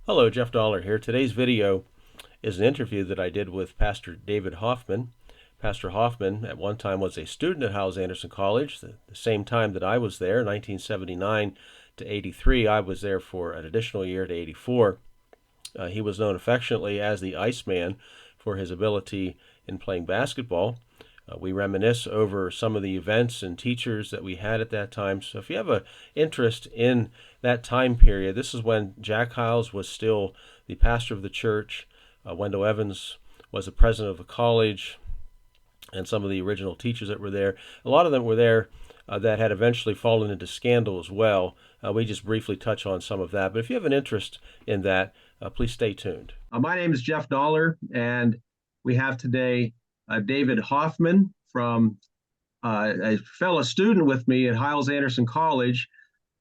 Hello, Jeff Dollar here. Today's video is an interview that I did with Pastor David Hoffman. Pastor Hoffman at one time was a student at Hyles-Anderson College, the same time that I was there, 1979 to 83. I was there for an additional year to 84. He was known affectionately as the Iceman for his ability in playing basketball. We reminisce over some of the events and teachers that we had at that time. So if you have an interest in that time period, this is when Jack Hyles was still the pastor of the church. Wendell Evans was the president of the college, and some of the original teachers that were there. A lot of them were there that had eventually fallen into scandal as well. We just briefly touch on some of that. But if you have an interest in that, please stay tuned. My name is Jeff Dollar, and we have today David Hoffman from a fellow student with me at Hyles-Anderson College.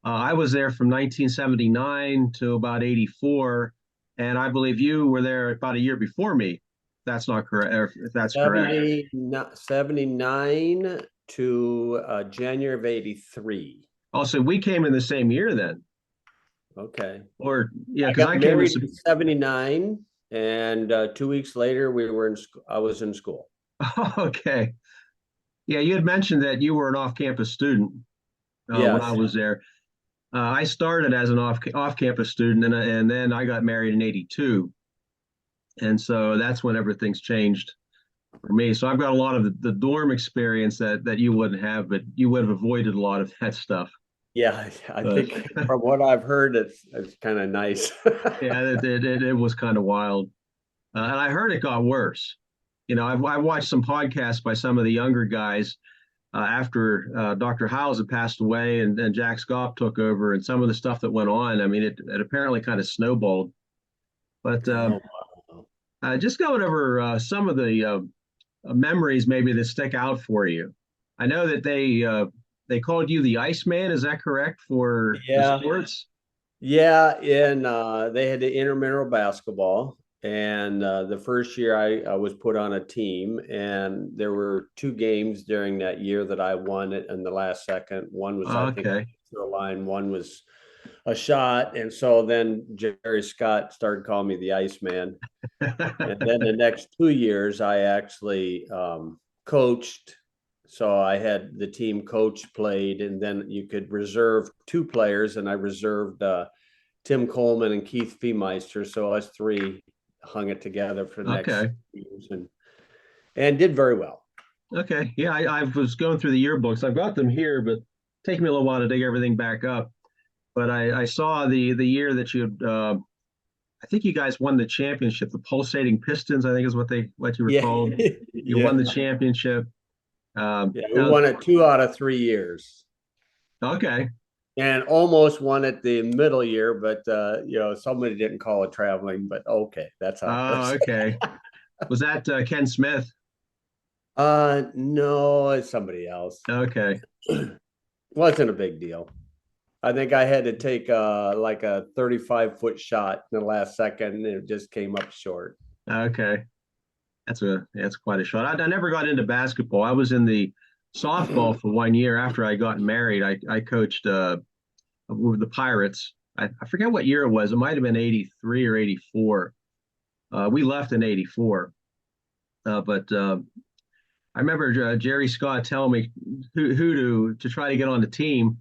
I was there from 1979 to about 84, and I believe you were there about a year before me. That's not correct. If that's correct. 79 to January of 83. Also, we came in the same year then. Okay. Or yeah, I because got I came married in 79, and 2 weeks later we were in I was in school. Okay. Yeah, you had mentioned that you were an off-campus student when I Yes. was there. I started as an off-campus student, and then I got married in '82, and so that's when everything's changed for me. So I've got a lot of the dorm experience that you wouldn't have, but you would have avoided a lot of that stuff. Yeah, I But think from what I've heard, it's kind of nice. yeah, it was kind of wild, and I heard it got worse. I watched some podcasts by some of the younger guys after Dr. Howes had passed away and Jack Scopp took over, and some of the stuff that went on. I mean, it apparently kind of snowballed. But Oh, just going over some of the memories maybe that stick out for you. I know that they called you the Iceman. Is that correct for the yeah. sports? Yeah, and they had the intramural basketball, and the first year I was put on a team, and there were two games during that year that I won it in the last second. One was, I think, Okay. a line, one was a shot, and so then Jerry Scott started calling me the Iceman, and then the next 2 years I actually coached. So I had the team coach played, and then you could reserve two players, and I reserved Tim Coleman and Keith Feemeister. So us three hung it together for the next Okay. years and did very well. Okay. Yeah, I was going through the yearbooks. I've got them here, but take me a little while to dig everything back up. But I saw the year that you I think you guys won the championship. The Pulsating Pistons, I think, is what you were Yeah, called. You won yeah, the championship. yeah. We Now, won it 2 out of 3 years, okay. and almost won it the middle year, but somebody didn't call it traveling. But okay, that's how it Oh, goes. okay. Was that Ken Smith? No, it's somebody else. Okay. Wasn't a big deal. I think I had to take like a 35-foot shot in the last second, and it just came up short. Okay. That's quite a shot. I never got into basketball. I was in the softball for 1 year after I got married. I coached with the Pirates. I forget what year it was. It might have been '83 or '84. We left in '84. But I remember Jerry Scott telling me who to try to get on the team.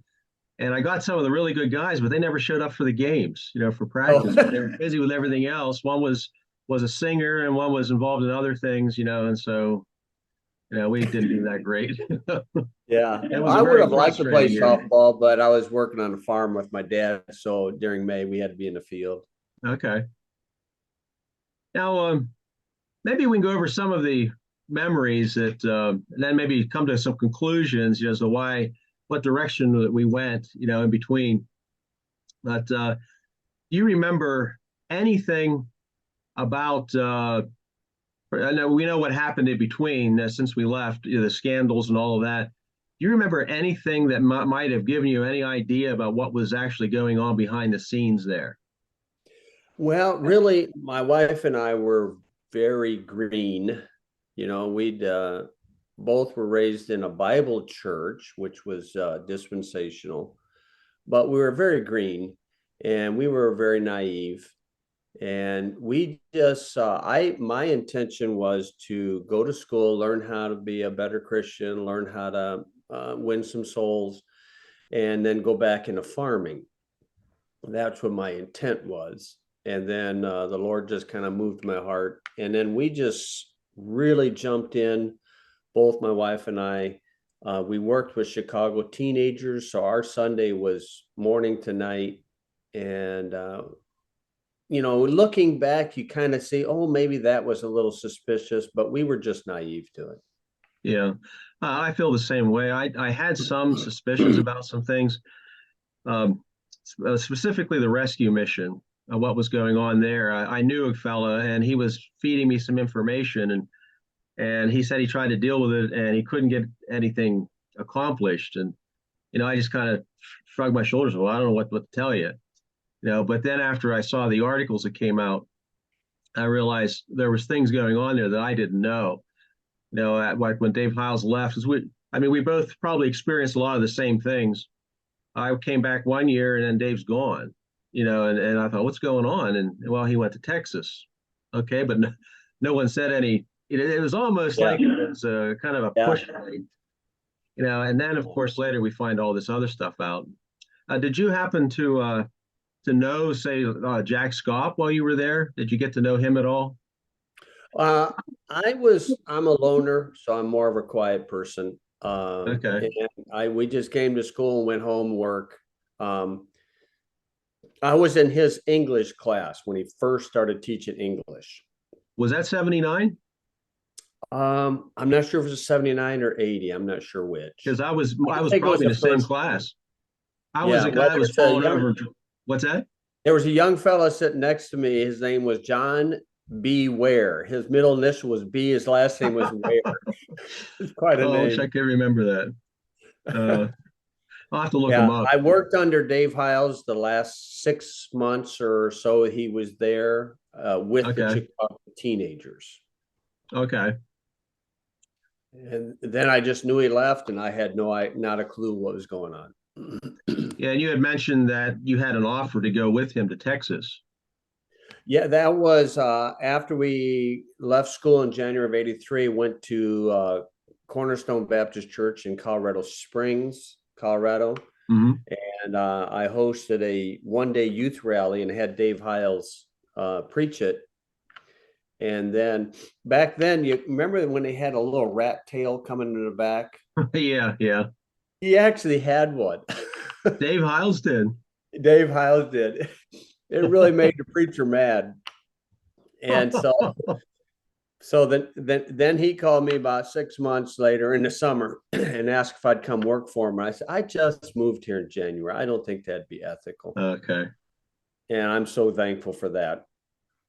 And I got some of the really good guys, but they never showed up for the games, for practice. Oh, They were busy with everything else. One was a singer, and one was involved in other things, and so we didn't do that great. yeah. It was a I would very have liked to play frustrating year. softball, but I was working on a farm with my dad. So during May, we had to be in the field. Okay. Now, maybe we can go over some of the memories that, and then maybe come to some conclusions, as to what direction that we went, in between. But do you remember anything about? I know we know what happened in between since we left, the scandals and all of that. Do you remember anything that might have given you any idea about what was actually going on behind the scenes there? Well, really, my wife and I were very green. We'd both were raised in a Bible church, which was dispensational, but we were very green and we were very naive. And we just, my intention was to go to school, learn how to be a better Christian, learn how to win some souls, and then go back into farming. That's what my intent was. And then the Lord just kind of moved my heart. And then we just really jumped in, both my wife and I. We worked with Chicago teenagers. So our Sunday was morning to night. And, looking back, you kind of see, oh, maybe that was a little suspicious, but we were just naive to Yeah, I feel the same way. I had some suspicions about some things, um, specifically the rescue mission, what was going on there. I knew a fella, and he was feeding me some information, and he said he tried to deal with it, and he couldn't get anything accomplished. And I just kind of shrugged my shoulders. Well, I don't know what to tell you. But then after I saw the articles that came out, I realized there was things going on there that I didn't know. Like when Dave Hyles left, we both probably experienced a lot of the same things. I came back one year and then Dave's gone, and I thought, what's going on? And well, he went to Texas. Okay, but no one said any. It was almost like it was a kind of a push, and then of course later we find all this other stuff out. Did you happen to know, say, Jack Scopp while you were there? Did you get to know him at all? Uh, I'm a loner, so I'm more of a quiet person. Okay. And we just came to school and went home, work. Um, I was in his English class when he first started teaching English. Was that 79? I'm not sure if it was 79 or 80. I'm not sure which. Because I was It was probably in the the same first. class. I was Yeah, the well, guy that was falling over. What's that? there was a young fella sitting next to me. His name was John B. Ware. His middle initial was B. His last name was Ware. It's quite a Oh, I wish I name. could remember that. Uh, I'll have to look him Yeah, up. I worked under Dave Hyles the last 6 months or so. He was there with the Okay. Chicago teenagers. Okay. And then I just knew he left, and I had not a clue what was going on. Yeah, and you had mentioned that you had an offer to go with him to Texas. Yeah, that was after we left school in January of '83. Went to Cornerstone Baptist Church in Colorado Springs, Colorado, Hmm. and I hosted a one-day youth rally and had Dave Hyles preach it. And then back then, you remember when they had a little rat tail coming in the back? Yeah, yeah. He actually had one. Dave Hyles did. Dave Hyles did. It really made the preacher mad. And then he called me about 6 months later in the summer and asked if I'd come work for him. And I said, I just moved here in January. I don't think that'd be ethical. Okay. And I'm so thankful for that.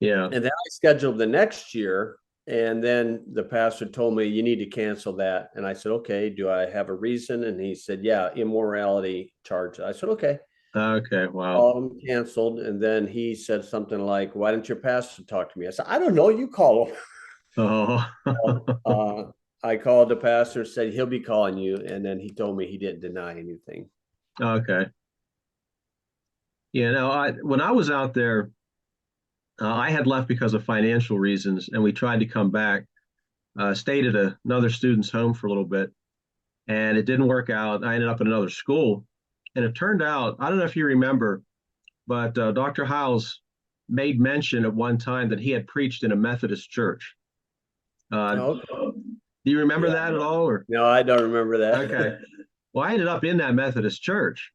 Yeah. And then I scheduled the next year. And then the pastor told me, you need to cancel that. And I said, okay, do I have a reason? And he said, yeah, immorality charge. I said, okay. Okay. Wow. All of them canceled. And then he said something like, why didn't your pastor talk to me? I said, I don't know. You call him. Oh. I called the pastor, said he'll be calling you. And then he told me he didn't deny anything. Okay. Yeah. No. When I was out there, I had left because of financial reasons, and we tried to come back. Stayed at another student's home for a little bit, and it didn't work out. I ended up in another school, and it turned out, I don't know if you remember, but Dr. Hyles made mention at one time that he had preached in a Methodist church. Okay. Do you remember that at all? Or No, I don't remember okay, that. well, I ended up in that Methodist church.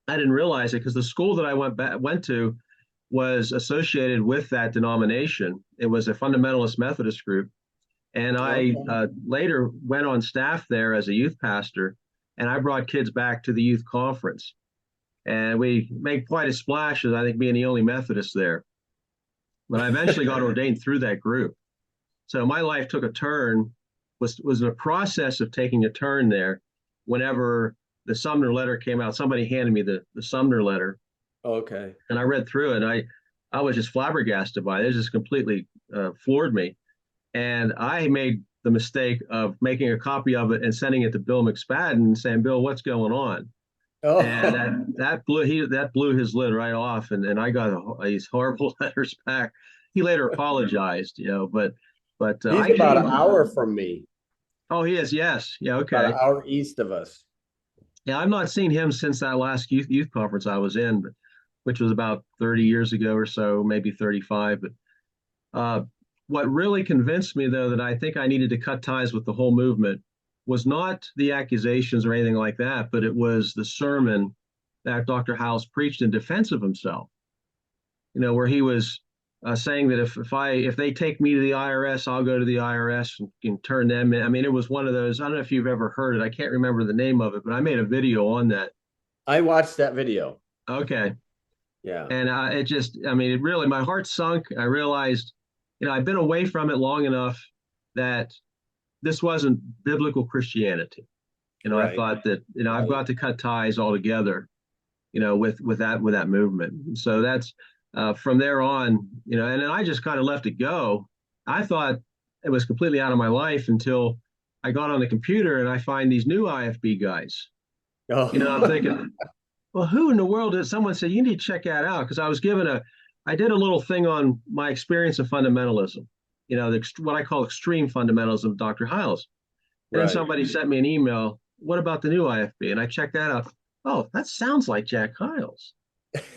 I didn't realize it because the school that I went to was associated with that denomination. It was a fundamentalist Methodist group, and I Okay. later went on staff there as a youth pastor, and I brought kids back to the youth conference. And we made quite a splash as I think being the only Methodist there. But I eventually got ordained through that group. So my life took a turn, was in a process of taking a turn there whenever the Sumner letter came out. Somebody handed me the Sumner letter, Okay. and I read through it. And I was just flabbergasted by it. It just completely floored me. And I made the mistake of making a copy of it and sending it to Bill McSpadden and saying, Bill, what's going on? and Oh, that blew his lid right off, and I got these horrible letters back. He later apologized, but he's I about an came. hour from me, Oh, he is. Yes. Yeah. about Okay. an hour east of us. Yeah, I've not seen him since that last youth conference I was in, but which was about 30 years ago or so, maybe 35. But uh, what really convinced me, though, that I think I needed to cut ties with the whole movement was not the accusations or anything like that, but it was the sermon that Dr. Hyles preached in defense of himself. Where he was saying that if they take me to the IRS, I'll go to the IRS and turn them in. I mean, it was one of those. I don't know if you've ever heard it. I can't remember the name of it, but I made a video on that. I watched that video. Okay, Yeah. and it just, I mean, it really, my heart sunk. I realized, I've been away from it long enough that this wasn't biblical Christianity. I Right. thought that, I've Right. got to cut ties altogether, with that movement. So that's from there on, and then I just kind of left it go. I thought it was completely out of my life until I got on the computer and I find these new IFB guys. I'm Oh, thinking, well, who in the world is? Someone said you need to check that out because I did a little thing on my experience of fundamentalism. What I call extreme fundamentalism of Dr. Hyles. And then right. somebody sent me an email. What about the new IFB? And I checked that out. Oh, that sounds like Jack Hyles.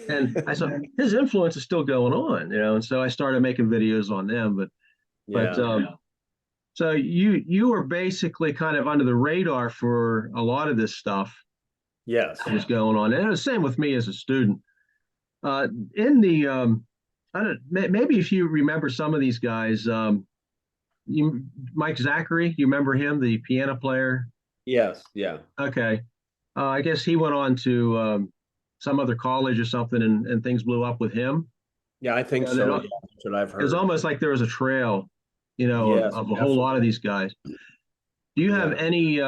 And I saw his influence is still going on, and so I started making videos on them. But Yeah. so you were basically kind of under the radar for a lot of this stuff that Yes. was going on, and it was the same with me as a student. In the I don't maybe if you remember some of these guys, Mike Zachary, you remember him, the piano player? Yes. Yeah. Okay, I guess he went on to some other college or something, and things blew up with him. Yeah. I think That so. Yeah. That's what I've it was heard. almost like there was a trail, Yes, of a whole lot of definitely. these guys. Do you have Yeah. any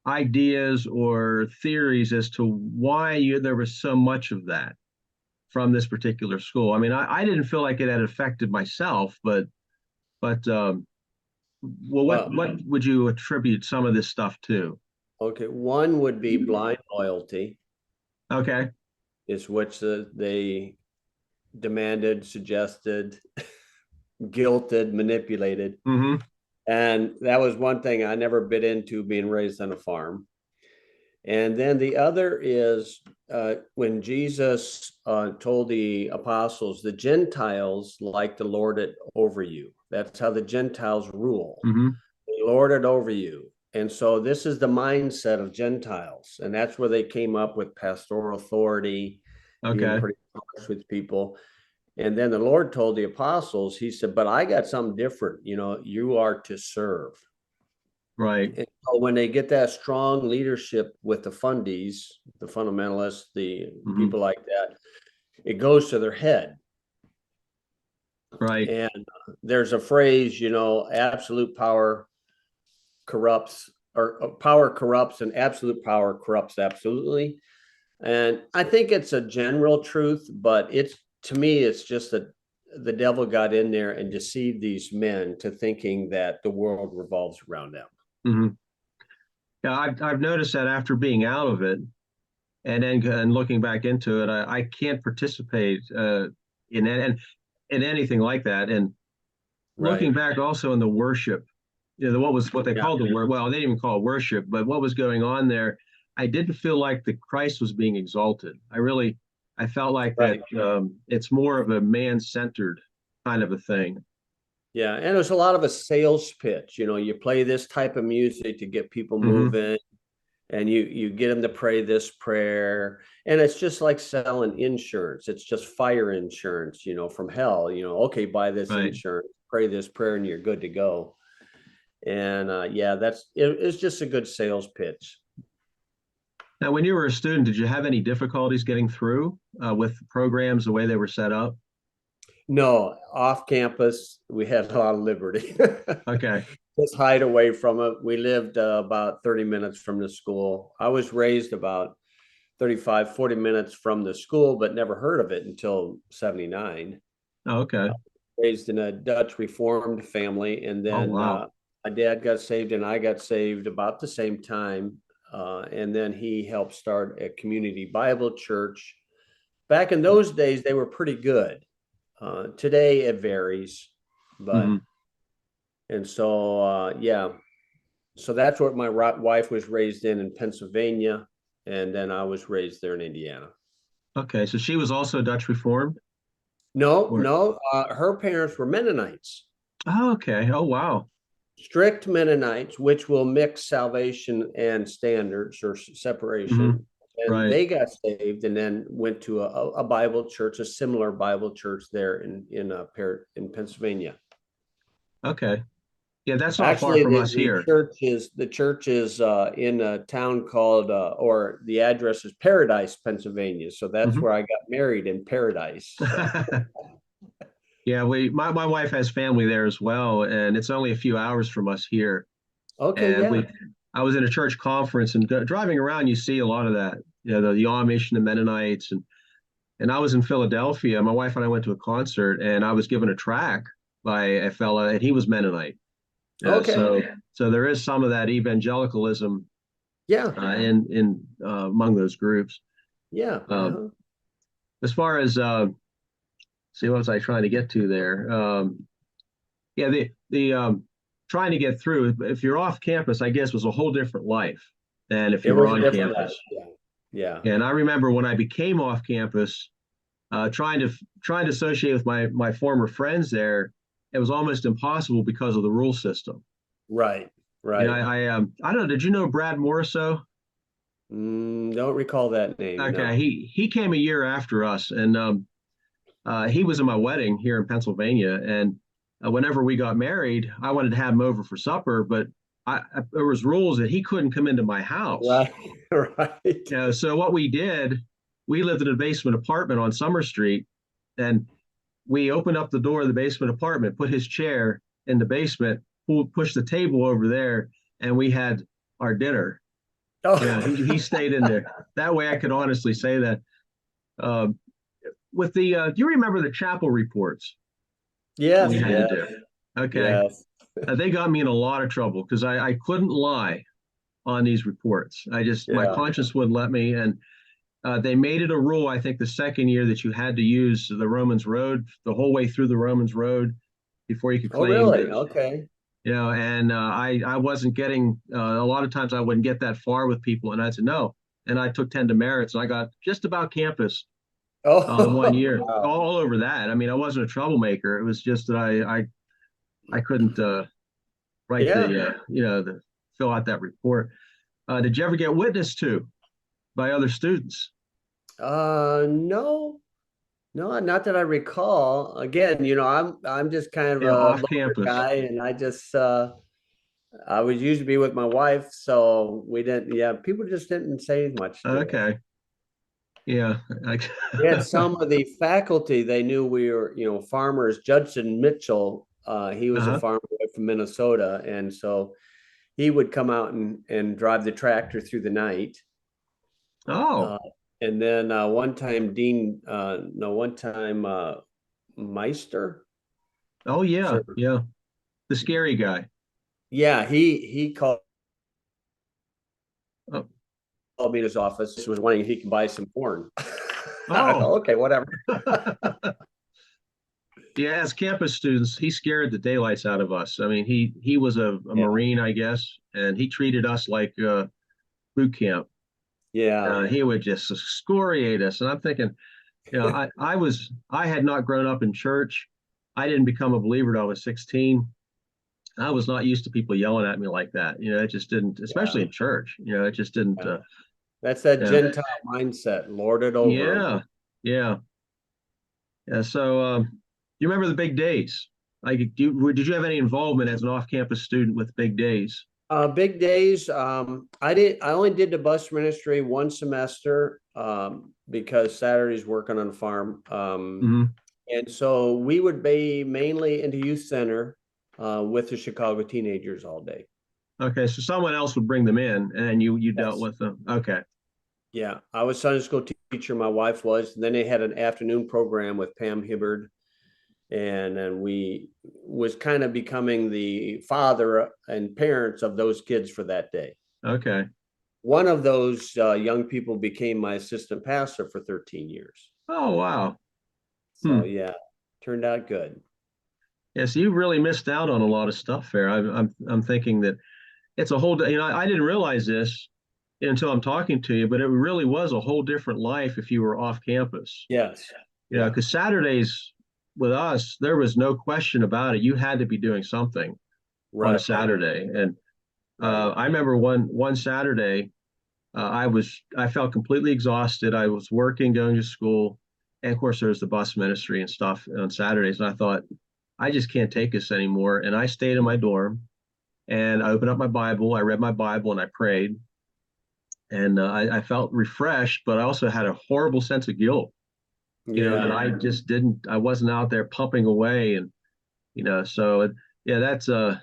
ideas or theories as to why there was so much of that from this particular school? I mean, I didn't feel like it had affected myself, but well, what Well, what would you attribute some of this stuff to? okay. One would be blind loyalty, Okay. is which they demanded, suggested, guilted, manipulated. Mm-hmm. And that was one thing I never bit into, being raised on a farm. And then the other is when Jesus told the apostles, the Gentiles like to lord it over you. That's how the Gentiles rule. Mm-hmm. They lord it over you. And so this is the mindset of Gentiles. And that's where they came up with pastoral authority, being Okay. pretty harsh with people. And then the Lord told the apostles, he said, but I got something different. You are to serve. Right. And so when they get that strong leadership with the fundies, the fundamentalists, the Mm-hmm. people like that, it goes to their head. Right. And there's a phrase, absolute power corrupts, or power corrupts, and absolute power corrupts absolutely. And I think it's a general truth, but to me, it's just that the devil got in there and deceived these men to thinking that the world revolves around them. Mm-hmm. Yeah, I've noticed that after being out of it, and looking back into it, I can't participate in anything like that. And looking Right. back also in the worship, what they Yeah. called the word. Well, they didn't even call it worship, but what was going on there, I didn't feel like the Christ was being exalted. I felt like that Right. it's more of a man-centered kind of a thing. Yeah. And there's a lot of a sales pitch. You play this type of music to get people Mm-hmm. moving, and you get them to pray this prayer. And it's just like selling insurance. It's just fire insurance, from hell. Okay, buy this Right. insurance, pray this prayer, and you're good to go. And yeah, it's just a good sales pitch. Now, when you were a student, did you have any difficulties getting through with programs the way they were set up? No, off campus, we had a lot of liberty. Okay. Just hide away from it. We lived about 30 minutes from the school. I was raised about 35, 40 minutes from the school, but never heard of it until 79. Oh, okay. Raised in a Dutch Reformed family. And Oh, then wow. my dad got saved and I got saved about the same time. and then he helped start a community Bible church. Back in those days, they were pretty good. Today it varies, but Hmm. and so yeah, so that's what my wife was raised in Pennsylvania, and then I was raised there in Indiana. Okay, so she was also Dutch Reformed? No, Or no, her parents were Mennonites, oh, okay. Oh, wow. strict Mennonites, which will mix salvation and standards or Hmm. separation. And Right. they got saved and then went to a Bible church, a similar Bible church there in Pennsylvania. Okay. Yeah, that's not far Actually, from us the here. church is in a town called or the address is Paradise, Pennsylvania. So that's Hmm. where I got married, in Paradise. So Yeah, my wife has family there as well, and it's only a few hours from us here. okay, And yeah. I was in a church conference, and driving around, you see a lot of that. You know, the Amish and the Mennonites, and I was in Philadelphia. My wife and I went to a concert, and I was given a track by a fella, and he was Mennonite. Okay. So there is some of that evangelicalism Yeah. in among those groups. Yeah. Um, Uh-huh. as far as see, what was I trying to get to there? Yeah, the trying to get through. If you're off campus, I guess was a whole different life than if It you were was a on different life. campus. Yeah. Yeah. And I remember when I became off campus, trying to associate with my former friends there, it was almost impossible because of the rule system. Right. You know, Right. I don't know. Did you know Brad Morriso? Don't recall that name. Okay, No. he came a year after us, and he was in my wedding here in Pennsylvania. And whenever we got married, I wanted to have him over for supper, but there was rules that he couldn't come into my house. Right. Right. You know, so what we did, we lived in a basement apartment on Summer Street, and we opened up the door of the basement apartment, put his chair in the basement, pushed the table over there, and we had our dinner. You know, Oh, he stayed in there. That way, I could honestly say that. Uh, with the, do you remember the chapel reports we yes. had to Yes. do? Okay, Yes. they got me in a lot of trouble because I couldn't lie on these reports. I just my Yeah. conscience wouldn't let me, and they made it a rule. I think the second year that you had to use the Romans Road the whole way through the Romans Road before you could Oh, claim really? that, Okay. you know. And I wasn't getting a lot of times I wouldn't get that far with people, and I said no, and I took 10 demerits, and I got just about campus one Oh, year, wow. all over that. I mean, I wasn't a troublemaker. It was just that I couldn't write Yeah. the you know the fill out that report. Did you ever get witnessed to by other students? No, no, not that I recall. Again, I'm just kind of Yeah, a off loner campus. guy, and I was used to be with my wife, so we didn't. Yeah, people just didn't say much to us. Okay. Yeah. We had some of the faculty. They knew we were, farmers. Judson Mitchell, he was a Uh-huh. farmer from Minnesota, and so he would come out and drive the tractor through the night. Oh. Uh, and then one time, Dean, no, one time, Meister. Oh yeah. So Yeah. The scary guy. yeah, he Oh. called me in his office. He was wanting he could buy some corn. I Oh. go, okay, whatever. Yeah, as campus students, he scared the daylights out of us. I mean, he was a Yeah, Marine, I guess, and he treated us like boot camp. yeah. He would just excoriate us, and I'm thinking, you know, I had not grown up in church. I didn't become a believer until I was 16. I was not used to people yelling at me like that. You know, it just didn't, especially Yeah, in church. You know, it just didn't. yeah. That's that Yeah, Gentile mindset, lord it over them. yeah, yeah, yeah. So, you remember the big days? Like, did you have any involvement as an off-campus student with big days? Big days. I only did the bus ministry one semester because Saturday's working on a farm. Hmm. And so we would be mainly into youth center with the Chicago teenagers all day. Okay, so someone else would bring them in, and you dealt Yes. with them. Okay, Yeah, I was Sunday school teacher. My wife was. And then they had an afternoon program with Pam Hibbard, and then we was kind of becoming the father and parents of those kids for that day. okay. one of those young people became my assistant pastor for 13 years. Oh, wow. Hmm. So yeah, turned out good. Yes, you really missed out on a lot of stuff there. I'm thinking that it's a whole, I didn't realize this until I'm talking to you, but it really was a whole different life if you were off campus. Yes. Yeah. Because Saturdays with us, there was no question about it. You had to be doing something on a Right. Saturday. And Right. I remember one Saturday, I felt completely exhausted. I was working, going to school, and of course there was the bus ministry and stuff on Saturdays. And I thought, I just can't take this anymore. And I stayed in my dorm and I opened up my Bible. I read my Bible and I prayed. And I felt refreshed, but I also had a horrible sense of guilt, that Yeah. I just didn't, I wasn't out there pumping away. And, so yeah, that's a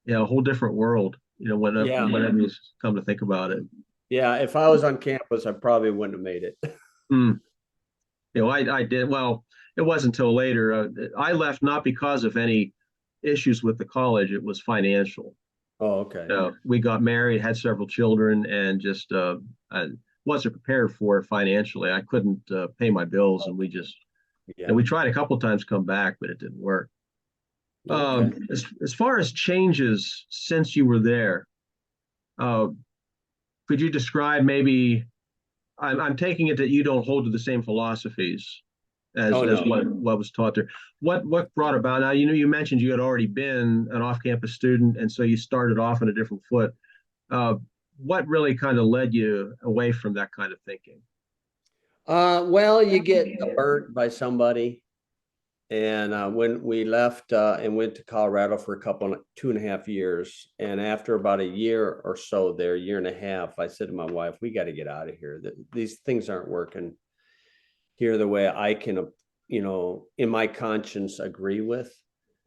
whole different world, Yeah. whenever you come to think about it. Yeah. If I was on campus, I probably wouldn't have made it. Mm. I did, well, it wasn't until later. I left not because of any issues with the college, it was financial. Oh, okay. We got married, had several children, and just I wasn't prepared for it financially. I couldn't pay my bills, and Yeah. we tried a couple times to come back, but it didn't work. Okay. As far as changes since you were there, uh, could you describe maybe? I'm taking it that you don't hold to the same philosophies Oh, as no. what was taught there. What brought about? Now you mentioned you had already been an off-campus student, and so you started off on a different foot. Uh, what really kind of led you away from that kind of thinking? Well, you get burnt by somebody. And when we left and went to Colorado for a couple, 2.5 years, and after about a year or so there, year and a half, I said to my wife, "We got to get out of here. These things aren't working here the way I can, in my conscience, agree with."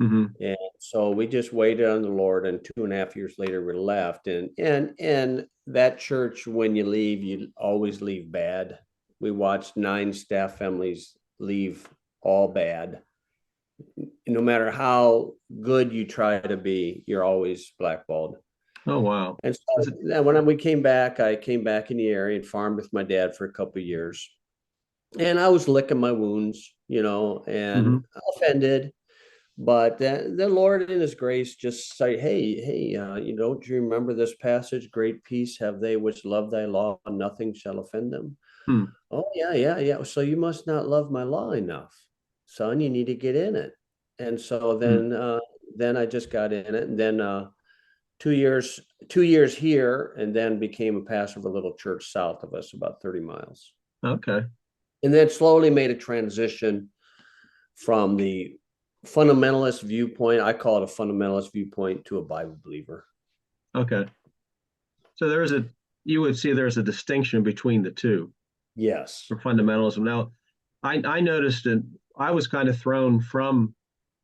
Mm-hmm. And so we just waited on the Lord, and 2.5 years later, we left. And that church, when you leave, you always leave bad. We watched 9 staff families leave all bad. No matter how good you try to be, you're always blackballed. Oh wow. And so then when we came back, I came back in the area and farmed with my dad for a couple of years. And I was licking my wounds, and Mm-hmm. offended. But the Lord in his grace just say, hey, don't you remember this passage? Great peace have they which love thy law, and nothing shall offend them. Hmm. Oh, yeah, yeah, yeah. So you must not love my law enough, son. You need to get in it. And so Hmm. then I just got in it, and then 2 years here, and then became a pastor of a little church south of us, about 30 miles. Okay. And then slowly made a transition from the fundamentalist viewpoint. I call it a fundamentalist viewpoint to a Bible believer. Okay. So you would see there's a distinction between the two Yes. for fundamentalism. Now, I noticed that I was kind of thrown from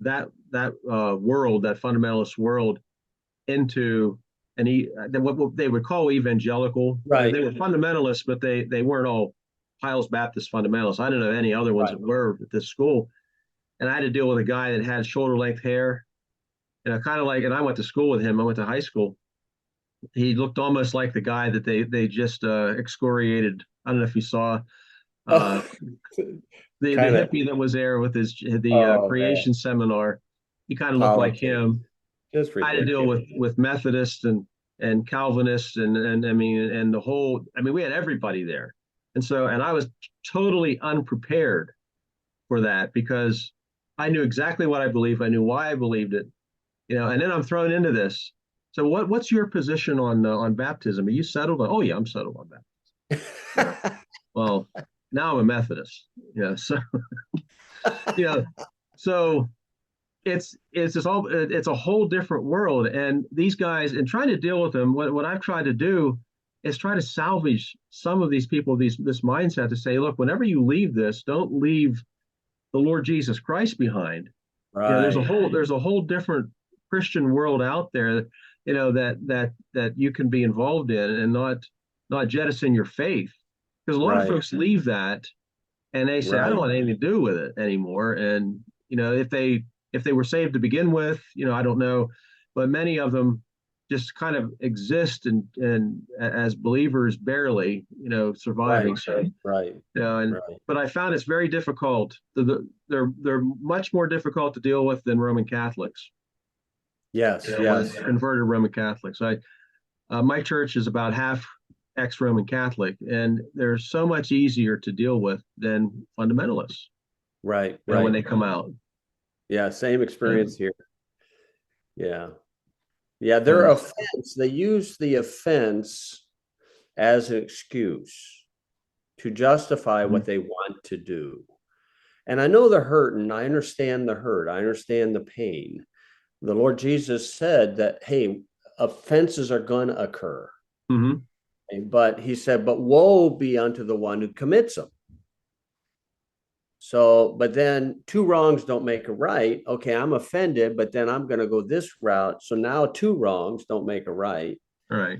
that world, that fundamentalist world, into what they would call evangelical. Right. They were fundamentalists, but they weren't all Hyles Baptist fundamentalists. I don't know any other ones Right. that were at this school. And I had to deal with a guy that had shoulder length hair, kind of like. And I went to school with him. I went to high school. He looked almost like the guy that they just excoriated. I don't know if you saw uh, Oh, the kind of. hippie that was there with the Oh, man. creation seminar. He kind of looked like Politics. him. Just I had to deal ridiculous. with Methodists and Calvinists and I mean and the whole. I mean we had everybody there, and I was totally unprepared for that because I knew exactly what I believed. I knew why I believed it. And then I'm thrown into this. So what's your position on baptism? Are you settled on? Oh yeah, I'm settled on baptism. Yeah. Well, now I'm a Methodist. Yeah. So yeah. So it's a whole different world. And these guys, and trying to deal with them, what I've tried to do is try to salvage some of these people, this mindset to say, look, whenever you leave this, don't leave the Lord Jesus Christ behind. Right. There's a whole different Christian world out there, that you can be involved in and not jettison your faith. Because a lot of Right. folks leave that and they say, I don't Right. want anything to do with it anymore. And if they were saved to begin with, I don't know, but many of them just kind of exist and as believers barely, surviving. Right, So, right, right. but I found it's very difficult. They're much more difficult to deal with than Roman Catholics. Yes, yes. Converted Roman Catholics. My church is about half ex-Roman Catholic, and they're so much easier to deal with than fundamentalists. Right, when they come out. Yeah, same experience here. Yeah. Yeah, their offense, they use the offense as an excuse to justify what they want to do. And I know the hurt, and I understand the hurt. I understand the pain. The Lord Jesus said that, hey, offenses are going to occur. But he said, but woe be unto the one who commits them. So, but then two wrongs don't make a right. Okay, I'm offended, but then I'm going to go this route. So now two wrongs don't make a right. Right.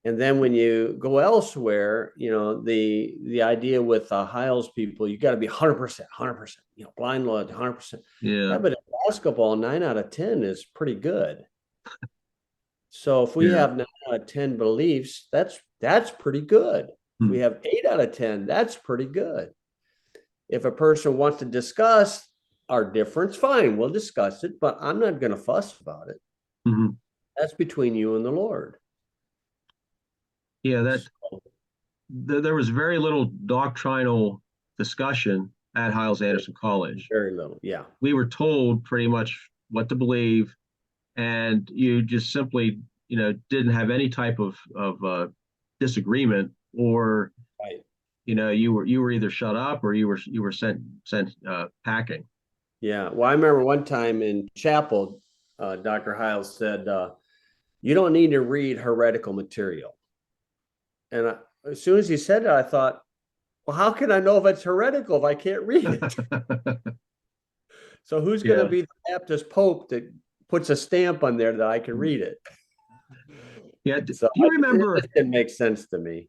And then when you go elsewhere, the idea with Hyles people, you got to be 100%, 100%, blind loyalty, 100%. Yeah. But in basketball, 9 out of 10 is pretty good. So if we have 9 out of 10 beliefs, that's pretty good. If we have 8 out of 10, that's pretty good. If a person wants to discuss our difference, fine, we'll discuss it, but I'm not going to fuss about it. That's between you and the Lord. Yeah, there was very little doctrinal discussion at Hyles-Anderson College. Very little, yeah. We were told pretty much what to believe, and you just simply, didn't have any type of disagreement, or you were either shut up or you were sent packing. Yeah, well, I remember one time in chapel, Dr. Hyles said, "You don't need to read heretical material." And as soon as he said it, I thought, well, how can I know if it's heretical if I can't read it? So who's going to be the Baptist Pope that puts a stamp on there that I can read it? Yeah. Do you remember? It didn't make sense to me.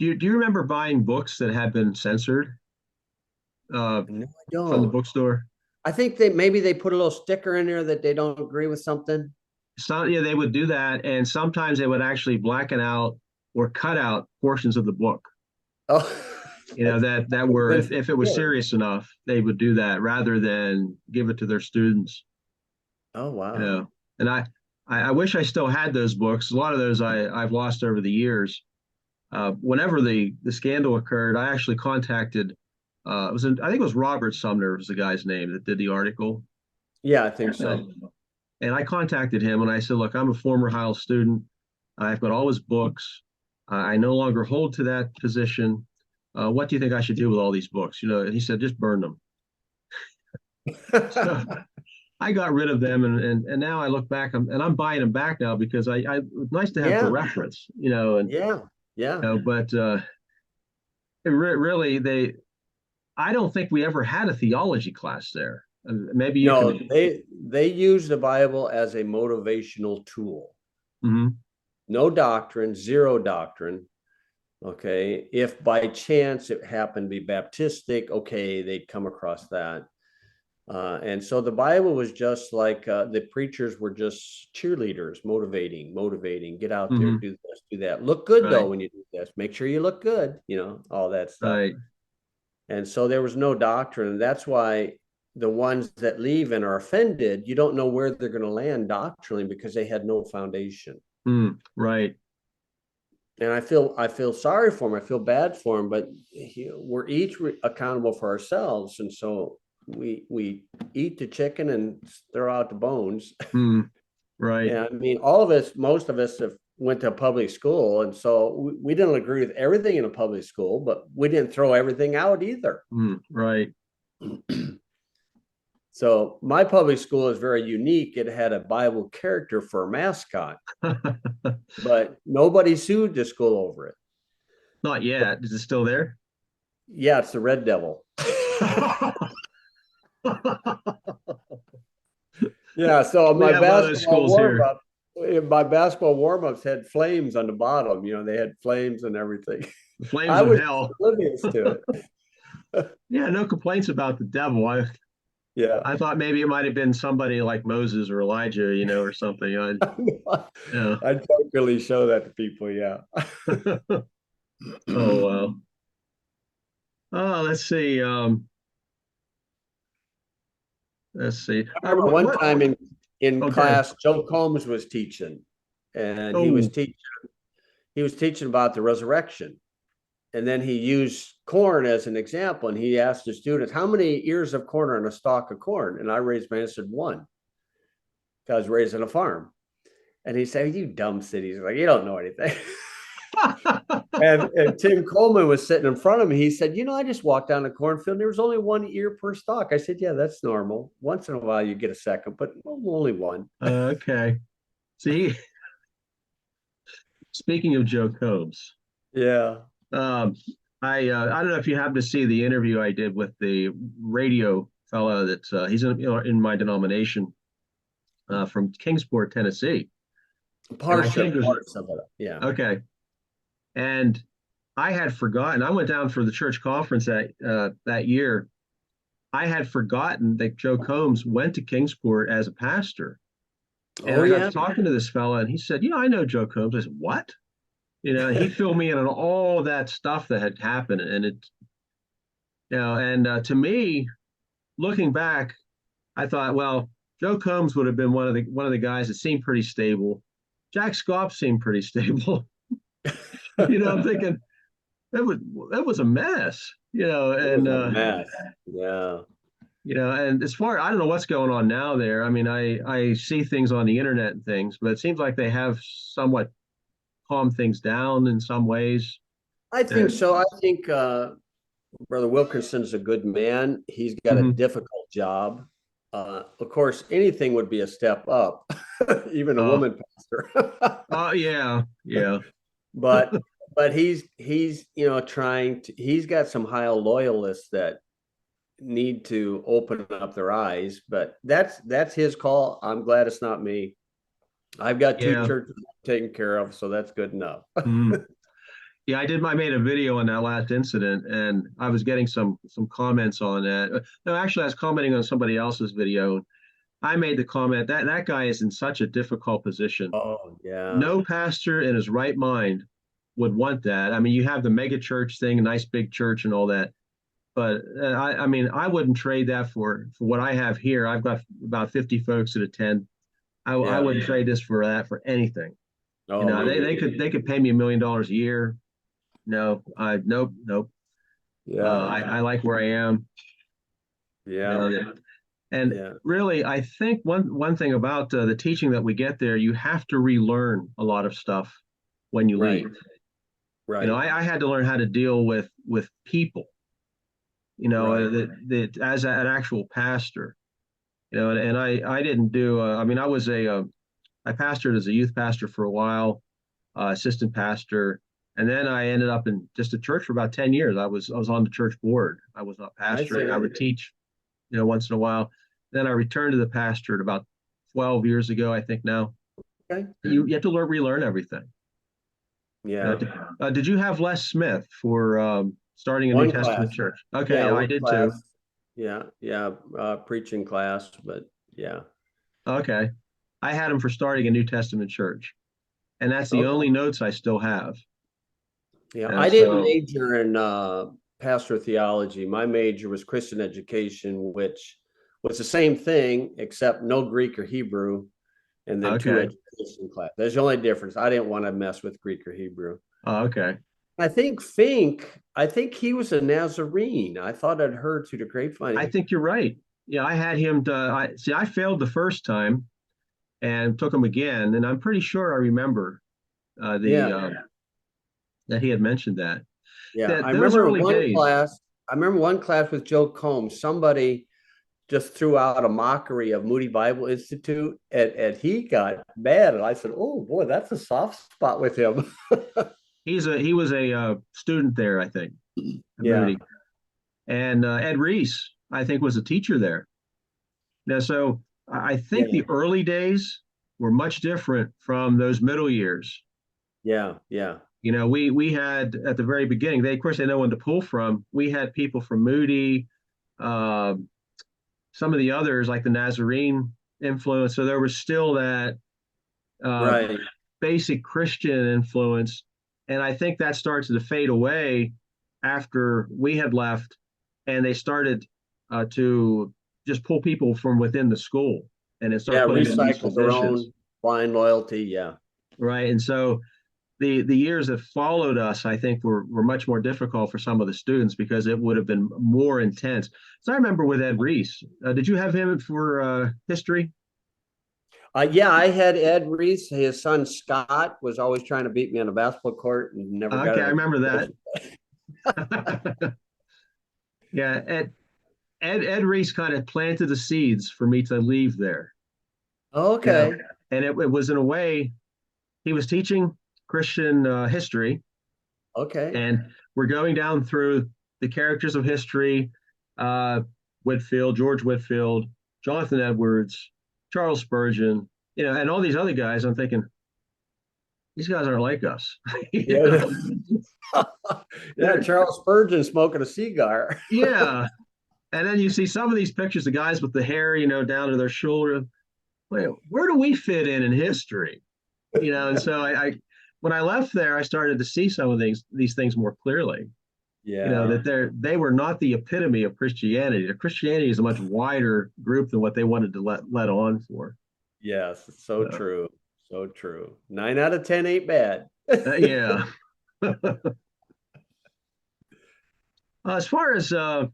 Do you remember buying books that had been censored? No, I don't. From the bookstore? I think maybe they put a little sticker in there that they don't agree with something. Yeah, they would do that, and sometimes they would actually blacken out or cut out portions of the book. Oh, that were, if it was serious enough, they would do that rather than give it to their students. Oh, wow. And I wish I still had those books. A lot of those I've lost over the years. Whenever the scandal occurred, I actually contacted. I think it was Robert Sumner was the guy's name that did the article. Yeah, I think so. And I contacted him and I said, look, I'm a former Hyles student. I've got all his books. I no longer hold to that position. What do you think I should do with all these books? And he said, just burn them. So I got rid of them, and now I look back, and I'm buying them back now because it's nice to have the reference, and but really I don't think we ever had a theology class there. Maybe they use the Bible as a motivational tool. No doctrine, zero doctrine. Okay, if by chance it happened to be Baptistic, okay, they'd come across that. And so the Bible was just like the preachers were just cheerleaders, motivating, get out there, do this, do that. Look good though when you do this. Make sure you look good, all that stuff. Right. And so there was no doctrine. And that's why the ones that leave and are offended, you don't know where they're going to land doctrinally because they had no foundation. Right. And I feel sorry for them. I feel bad for them, but we're each accountable for ourselves. And so we eat the chicken and throw out the bones. Right. And I mean, most of us have went to a public school. And so we didn't agree with everything in a public school, but we didn't throw everything out either. Right. So my public school is very unique. It had a Bible character for a mascot, but nobody sued the school over it. Not yet. Is it still there? Yeah, it's the Red Devil. Yeah, so my basketball warm-ups had flames on the bottom. They had flames and everything. The flames of hell. Oblivious to it. Yeah, no complaints about the devil. Yeah. I thought maybe it might have been somebody like Moses or Elijah, or something. Yeah. I don't really show that to people. Yeah. Oh, well. Oh, let's see. Let's see. I remember one time in Okay. class, Joe Combs was teaching, and Oh, he was teaching about the resurrection. And then he used corn as an example, and he asked the students, how many ears of corn are in a stalk of corn? And I raised my hand and said, one, because I was raised on a farm. And he said, you dumb cities. Like, you don't know anything. And Tim Coleman was sitting in front of me. He said, I just walked down the cornfield and there was only one ear per stalk. I said, yeah, that's normal. Once in a while you get a second, but only one. okay. See, speaking of Joe Combs, Yeah. um, I don't know if you happen to see the interview I did with the radio fellow that he's in my denomination from Kingsport, Tennessee. Parts of it. Yeah. Okay. And I had forgotten. I went down for the church conference that year. I had forgotten that Joe Combs went to Kingsport as a pastor. And I got talking to this fella, and he said, I know Joe Combs. I said, what? He filled me in on all that stuff that had happened. And to me, looking back, I thought, well, Joe Combs would have been one of the guys that seemed pretty stable. Jack Scopp seemed pretty stable. I'm thinking that was a mess, and a mess. Yeah. And as far, I don't know what's going on now there. I mean, I see things on the internet and things, but it seems like they have somewhat calmed things down in some ways. I think so. I think Brother Wilkinson's a good man. He's got a difficult job. Of course, anything would be a step up, even a woman pastor. Oh, yeah. But he's trying to. He's got some Heil loyalists that need to open up their eyes. But that's his call. I'm glad it's not me. I've got two churches taken care of, so that's good enough. Yeah, I made a video on that last incident, and I was getting some comments on that. No, actually, I was commenting on somebody else's video. I made the comment that guy is in such a difficult position. Oh, yeah. No pastor in his right mind would want that. I mean, you have the mega church thing, a nice big church and all that. But I mean, I wouldn't trade that for what I have here. I've got about 50 folks that attend. I wouldn't trade this for that for anything. Oh, they could pay me $1 million a year. No, nope. Yeah. I like where I am. Yeah. Really, I think one thing about the teaching that we get there, you have to relearn a lot of stuff when you leave. Right. I had to learn how to deal with people. That as an actual pastor, and I didn't do. I mean, I pastored as a youth pastor for a while, assistant pastor. And then I ended up in just a church for about 10 years. I was on the church board. I was not pastoring. I would teach, once in a while. Then I returned to the pastorate about 12 years ago, I think now. Okay. You have to relearn everything. Yeah. Did you have Les Smith for starting a New Testament church? Okay, yeah, I did too. Yeah. Preaching class, but yeah. Okay. I had him for starting a New Testament church. And that's the only notes I still have. Yeah, I didn't major in pastoral theology. My major was Christian education, which was the same thing, except no Greek or Hebrew, and then two education class. There's the only difference. I didn't want to mess with Greek or Hebrew. Oh, okay. I think he was a Nazarene. I thought I'd heard through the grapevine. I think you're right. Yeah, I had him. I failed the first time and took him again, and I'm pretty sure I remember that he had mentioned that. Yeah, I remember one class with Joe Combs. Somebody just threw out a mockery of Moody Bible Institute, and he got mad. And I said, "Oh boy, that's a soft spot with him." He was a student there, I think. Yeah. Moody. And Ed Reese, I think, was a teacher there. Now, so I think the early days were much different from those middle years. Yeah. We had at the very beginning, of course they know when to pull from. We had people from Moody, some of the others, like the Nazarene influence. So there was still that Right. basic Christian influence. And I think that starts to fade away after we had left, and they started to just pull people from within the school and then start Yeah, putting them in these recycle their positions. own blind loyalty. Yeah. Right. And so the years that followed us, I think, were much more difficult for some of the students because it would have been more intense. So I remember with Ed Reese, did you have him for history? Yeah, I had Ed Reese. His son Scott was always trying to beat me on a basketball court and never got Okay, I it. remember that. Yeah, Ed Reese kind of planted the seeds for me to leave there. You know, Okay. and it was in a way he was teaching Christian history, Okay. and we're going down through the characters of history, uh, Whitfield, George Whitfield, Jonathan Edwards, Charles Spurgeon, and all these other guys. I'm thinking these guys aren't like us. Yeah. Yeah. Charles Spurgeon smoking a cigar. Yeah. And then you see some of these pictures of guys with the hair, down to their shoulder. Wait, where do we fit in history? And so I when I left there, I started to see some of these things more clearly. Yeah. That they were not the epitome of Christianity. The Christianity is a much wider group than what they wanted to let on for. Yes. So true. So true. 9 out of 10 ain't bad. Yeah. As far as the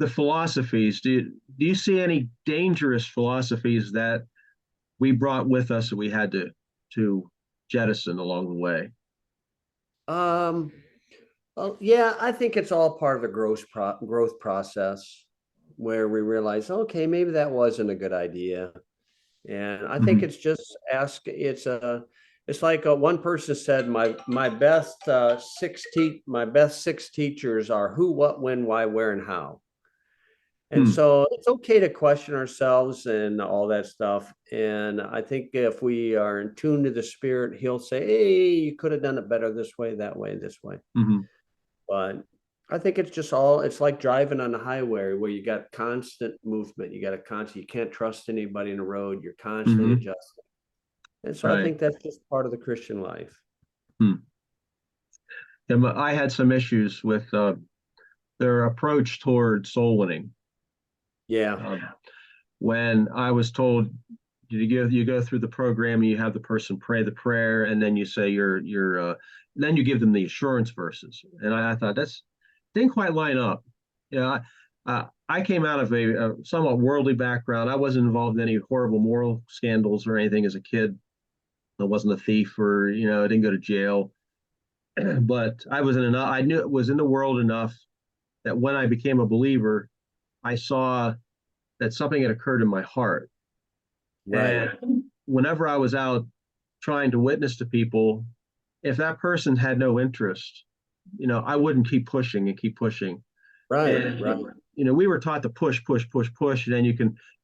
philosophies, do you see any dangerous philosophies that we brought with us that we had to jettison along the way? Well, yeah, I think it's all part of the growth process where we realize, okay, maybe that wasn't a good idea. And I think Mhm. it's just it's like one person said, my best my best six teachers are who, what, when, why, where, and how. And Hmm. so it's okay to question ourselves and all that stuff. And I think if we are in tune to the spirit, he'll say, hey, you could have done it better this way, that way, this way. Mhm. But I think it's like driving on the highway where you got constant movement. You can't trust anybody in the road. You're constantly Mhm. adjusting. And so I Right. think that's just part of the Christian life. Hmm. And I had some issues with their approach toward soul winning. Yeah. Um, when I was told you go through the program and you have the person pray the prayer and then you say then you give them the assurance verses, and I thought that's didn't quite line up. I came out of a somewhat worldly background. I wasn't involved in any horrible moral scandals or anything as a kid. I wasn't a thief, or I didn't go to jail. But I was in enough. I knew it was in the world enough that when I became a believer, I saw that something had occurred in my heart. Right. And whenever I was out trying to witness to people, if that person had no interest, I wouldn't keep pushing and keep pushing. Right. And Right. we were taught to push, push, push, push, and then if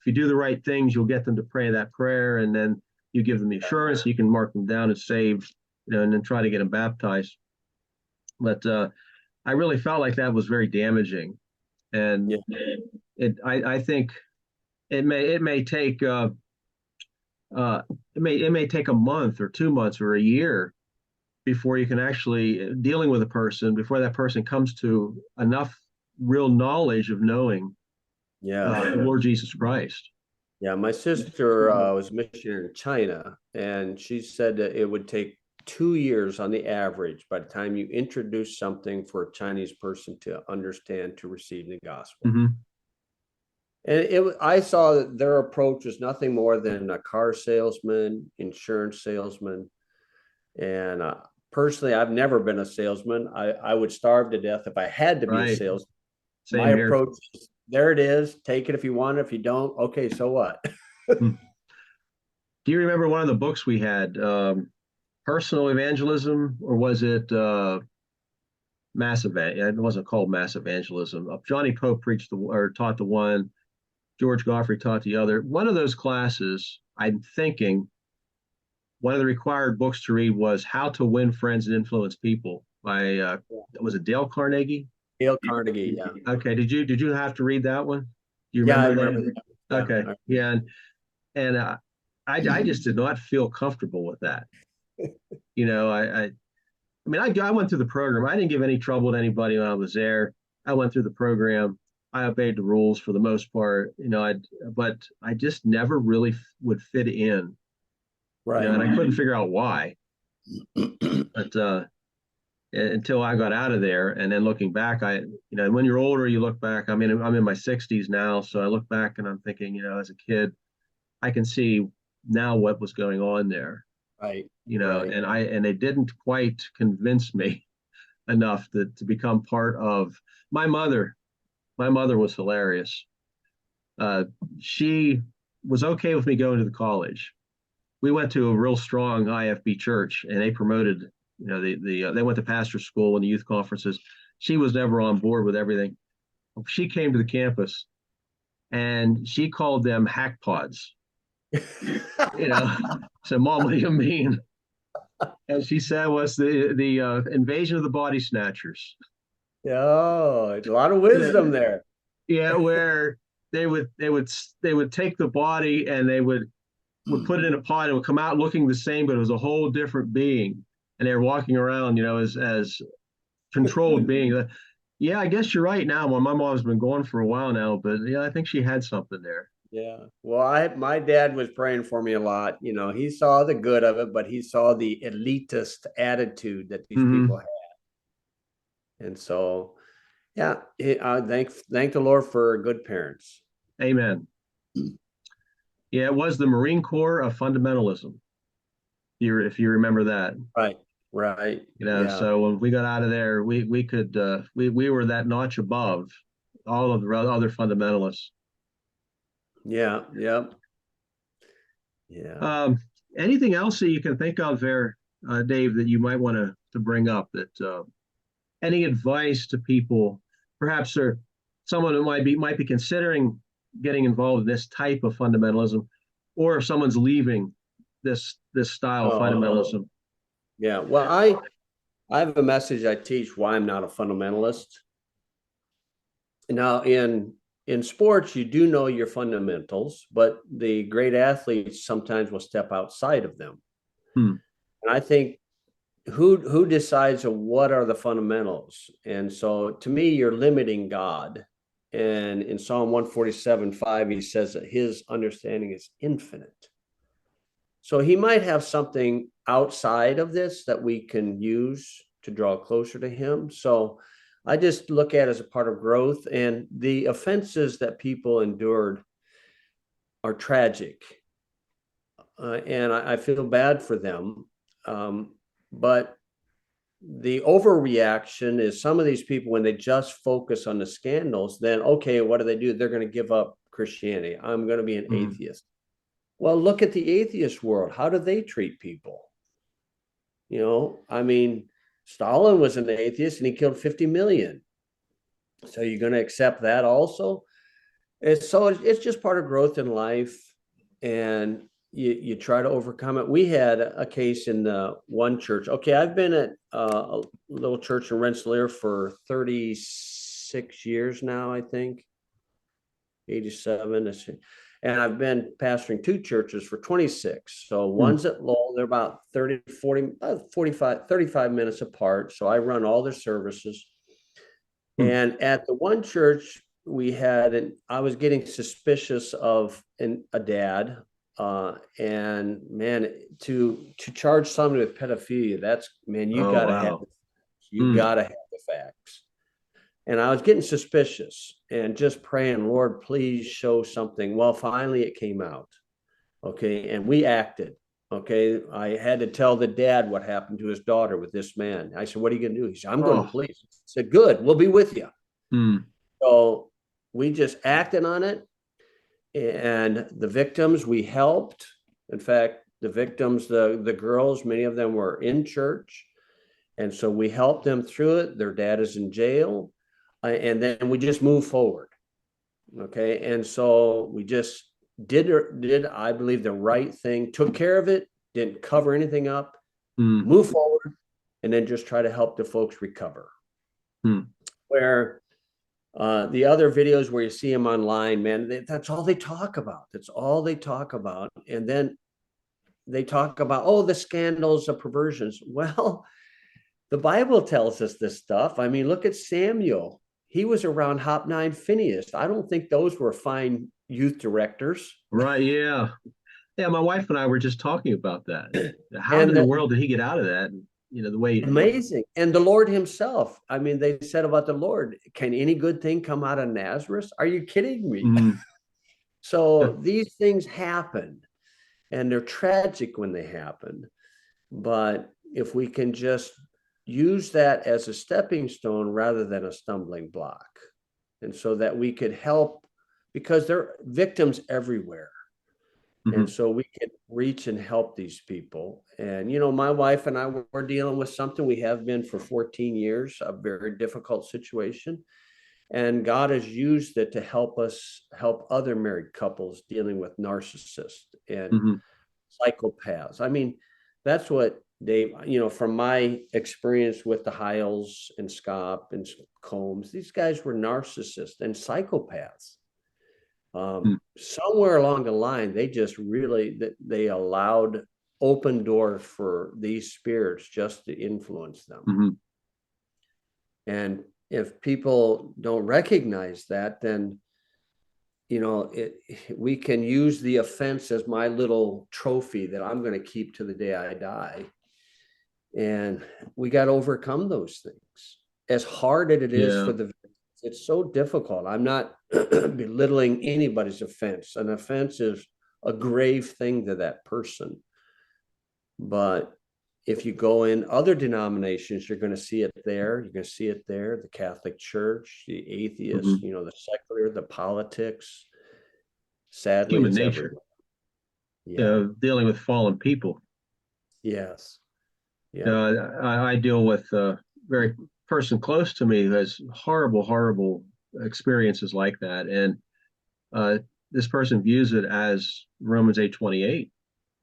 you do the right things, you'll get them to pray that prayer, and then you give them the assurance, you can mark them down as saved, and then try to get them baptized. But I really felt like that was very damaging, and Yeah. I think it may take it may take a month or 2 months or a year before you can actually dealing with a person before that person comes to enough real knowledge of knowing Yeah. the Lord Jesus Christ. Yeah. My sister was a missionary in China, and she said that it would take 2 years on the average by the time you introduce something for a Chinese person to understand, to receive the gospel. Mm-hmm. And I saw that their approach was nothing more than a car salesman, insurance salesman. And personally, I've never been a salesman. I would starve to death if I had to be a Right. salesman. My Same here. approach is, there it is. Take it if you want. If you don't, okay, so what? Hmm. Do you remember one of the books we had, Personal Evangelism, or was it Massive? It wasn't called Mass Evangelism. Johnny Pope preached or taught the one. George Godfrey taught the other. One of those classes, I'm thinking, one of the required books to read was How to Win Friends and Influence People by was it Dale Carnegie? Dale Carnegie, yeah. Okay, did you have to read that one? Do you Yeah, I remember remember that? that. Yeah. Okay. Yeah. And I just did not feel comfortable with that. You know, I mean, I went through the program. I didn't give any trouble to anybody when I was there. I went through the program. I obeyed the rules for the most part, you know, but I just never really would fit in, you know, Right. and I couldn't figure out why. But until I got out of there, and then looking back, you know, when you're older, you look back. I mean, I'm in my 60s now, so I look back and I'm thinking, you know, as a kid, I can see now what was going on there, Right. you know, Right. and they didn't quite convince me enough to become part of my mother. My mother was hilarious. Uh, she was okay with me going to the college. We went to a real strong IFB church, and they promoted. You know, they went to pastor school and the youth conferences. She was never on board with everything. She came to the campus, and she called them hack pods. You know, so Mom, what do you mean? And she said was the invasion of the body snatchers. Oh, a lot of Yeah, wisdom there. yeah, where they would take the body and they would put it in a pot and it would come out looking the same, but it was a whole different being. And they were walking around, you know, as controlled being. Yeah, I guess you're right now. Well, my mom's been gone for a while now, but yeah, I think she had something there. Yeah. Well, my dad was praying for me a lot. You know, he saw the good of it, but he saw the elitist attitude that these people Mm-hmm. had. And so, yeah, thank the Lord for good parents. Amen. Yeah, it was the Marine Corps of fundamentalism. If you remember that, Right. Right. you know. Yeah. So when we got out of there, we could we were that notch above all of the other fundamentalists. Yeah. Yep. Yeah. Um, Anything else that you can think of there, Dave, that you might want to bring up? That any advice to people, perhaps or someone who might be considering getting involved in this type of fundamentalism, or if someone's leaving this style of Oh, fundamentalism. yeah. Well, I have a message I teach why I'm not a fundamentalist. Now, in sports, you do know your fundamentals, but the great athletes sometimes will step outside of them. Hmm. And I think who decides what are the fundamentals? And so to me, you're limiting God. And in Psalm 147:5, he says that his understanding is infinite. So he might have something outside of this that we can use to draw closer to him. So I just look at it as a part of growth, and the offenses that people endured are tragic. And I feel bad for them. But the overreaction is some of these people, when they just focus on the scandals, then, okay, what do? They're going to give up Christianity. I'm going to be an Hmm. atheist. Well, look at the atheist world. How do they treat people? You know, I mean, Stalin was an atheist and he killed 50 million. So you're going to accept that also? It's just part of growth in life, and you try to overcome it. We had a case in the one church. Okay, I've been at a little church in Rensselaer for 36 years now, I think, 87. And I've been pastoring two churches for 26. So Hmm. one's at Lowell, they're about 30, 40, 45, 35 minutes apart. So I run all their services. Hmm. And at the one church we had, and I was getting suspicious of a dad. And man, to charge somebody with pedophilia, that's, man, you Oh gotta have wow. you Hmm. gotta have the facts. And I was getting suspicious and just praying, Lord, please show something. Well, finally it came out. Okay. And we acted. Okay. I had to tell the dad what happened to his daughter with this man. I said, what are you going to do? He said, I'm going to Oh. police. I said, good. We'll be with you. Hmm. So we just acted on it. And the victims we helped. In fact, the victims, the girls, many of them were in church. And so we helped them through it. Their dad is in jail. And then we just moved forward. Okay. And so we just did I believe the right thing, took care of it, didn't cover anything up, Hmm. move forward, and then just try to help the folks recover. Hmm. Where The other videos where you see them online, man, that's all they talk about. That's all they talk about. And then they talk about, oh, the scandals of perversions. Well, the Bible tells us this stuff. I mean, look at Samuel. He was around Hophni and Phineas. I don't think those were fine youth directors. Right. Yeah. Yeah. My wife and I were just talking about that. How in And the world did he get out of that? You know, the way. amazing. And the Lord himself. I mean, they said about the Lord, can any good thing come out of Nazareth? Are you kidding me? Mhm. So these things happen, and they're tragic when they happen. But if we can just use that as a stepping stone rather than a stumbling block, and so that we could help, because there are victims everywhere. Mhm. And so we can reach and help these people. And, you know, my wife and I were dealing with something, we have been for 14 years, a very difficult situation. And God has used it to help us help other married couples dealing with narcissists and Mhm. psychopaths. I mean, that's what they, you know, from my experience with the Hiles and Scott and Combs, these guys were narcissists and psychopaths. Mhm. Somewhere along the line, they just really, they allowed open doors for these spirits just to influence them. Mhm. And if people don't recognize that, then, you know, we can use the offense as my little trophy that I'm going to keep to the day I die. And we got to overcome those things. As hard as it is Yeah. for the, it's so difficult. I'm not belittling anybody's offense. An offense is a grave thing to that person. But if you go in other denominations, you're going to see it there. You're going to see it there. The Catholic Church, the atheists, Mhm. you know, the secular, the politics. Sadly, Human it's nature. everywhere. Yeah. Dealing with fallen people. Yes. Yeah. I deal with a very person close to me who has horrible, horrible experiences like that, and uh, this person views it as Romans 8:28.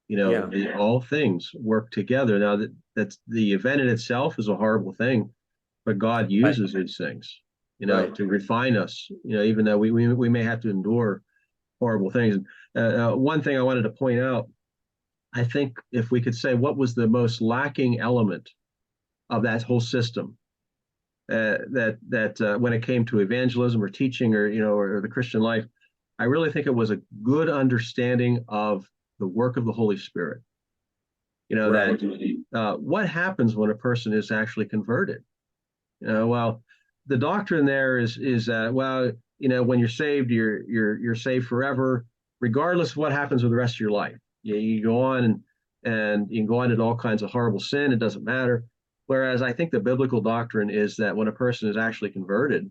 You know, Yeah. all things work together. Now that's the event in itself is a horrible thing, but God Right. uses these things, you know, Right. to refine us. You know, even though we may have to endure horrible things. One thing I wanted to point out, I think if we could say what was the most lacking element of that whole system, that when it came to evangelism or teaching or or the Christian life, I really think it was a good understanding of the work of the Holy Spirit. You know Right. that what happens when a person is actually converted. Well, the doctrine there is well, when you're saved, you're saved forever, regardless of what happens with the rest of your life. You go on and you can go on into all kinds of horrible sin. It doesn't matter. Whereas I think the biblical doctrine is that when a person is actually converted,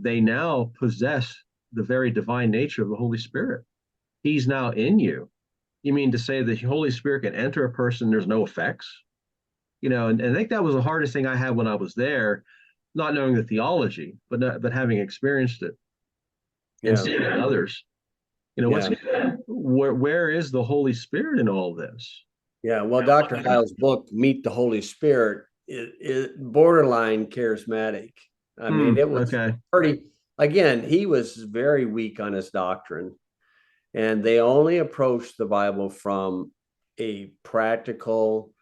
they now possess the very divine nature of the Holy Spirit. He's now in you. You mean to say the Holy Spirit can enter a person, there's no effects? And I think that was the hardest thing I had when I was there, not knowing the theology, but having experienced it and Yeah. seeing others. Yeah. Where is the Holy Spirit in all this? Yeah. Well, Dr. Hyles' book, Meet the Holy Spirit, is borderline charismatic. I mean, it was Okay. pretty, again, he was very weak on his doctrine, and they only approached the Bible from a practical,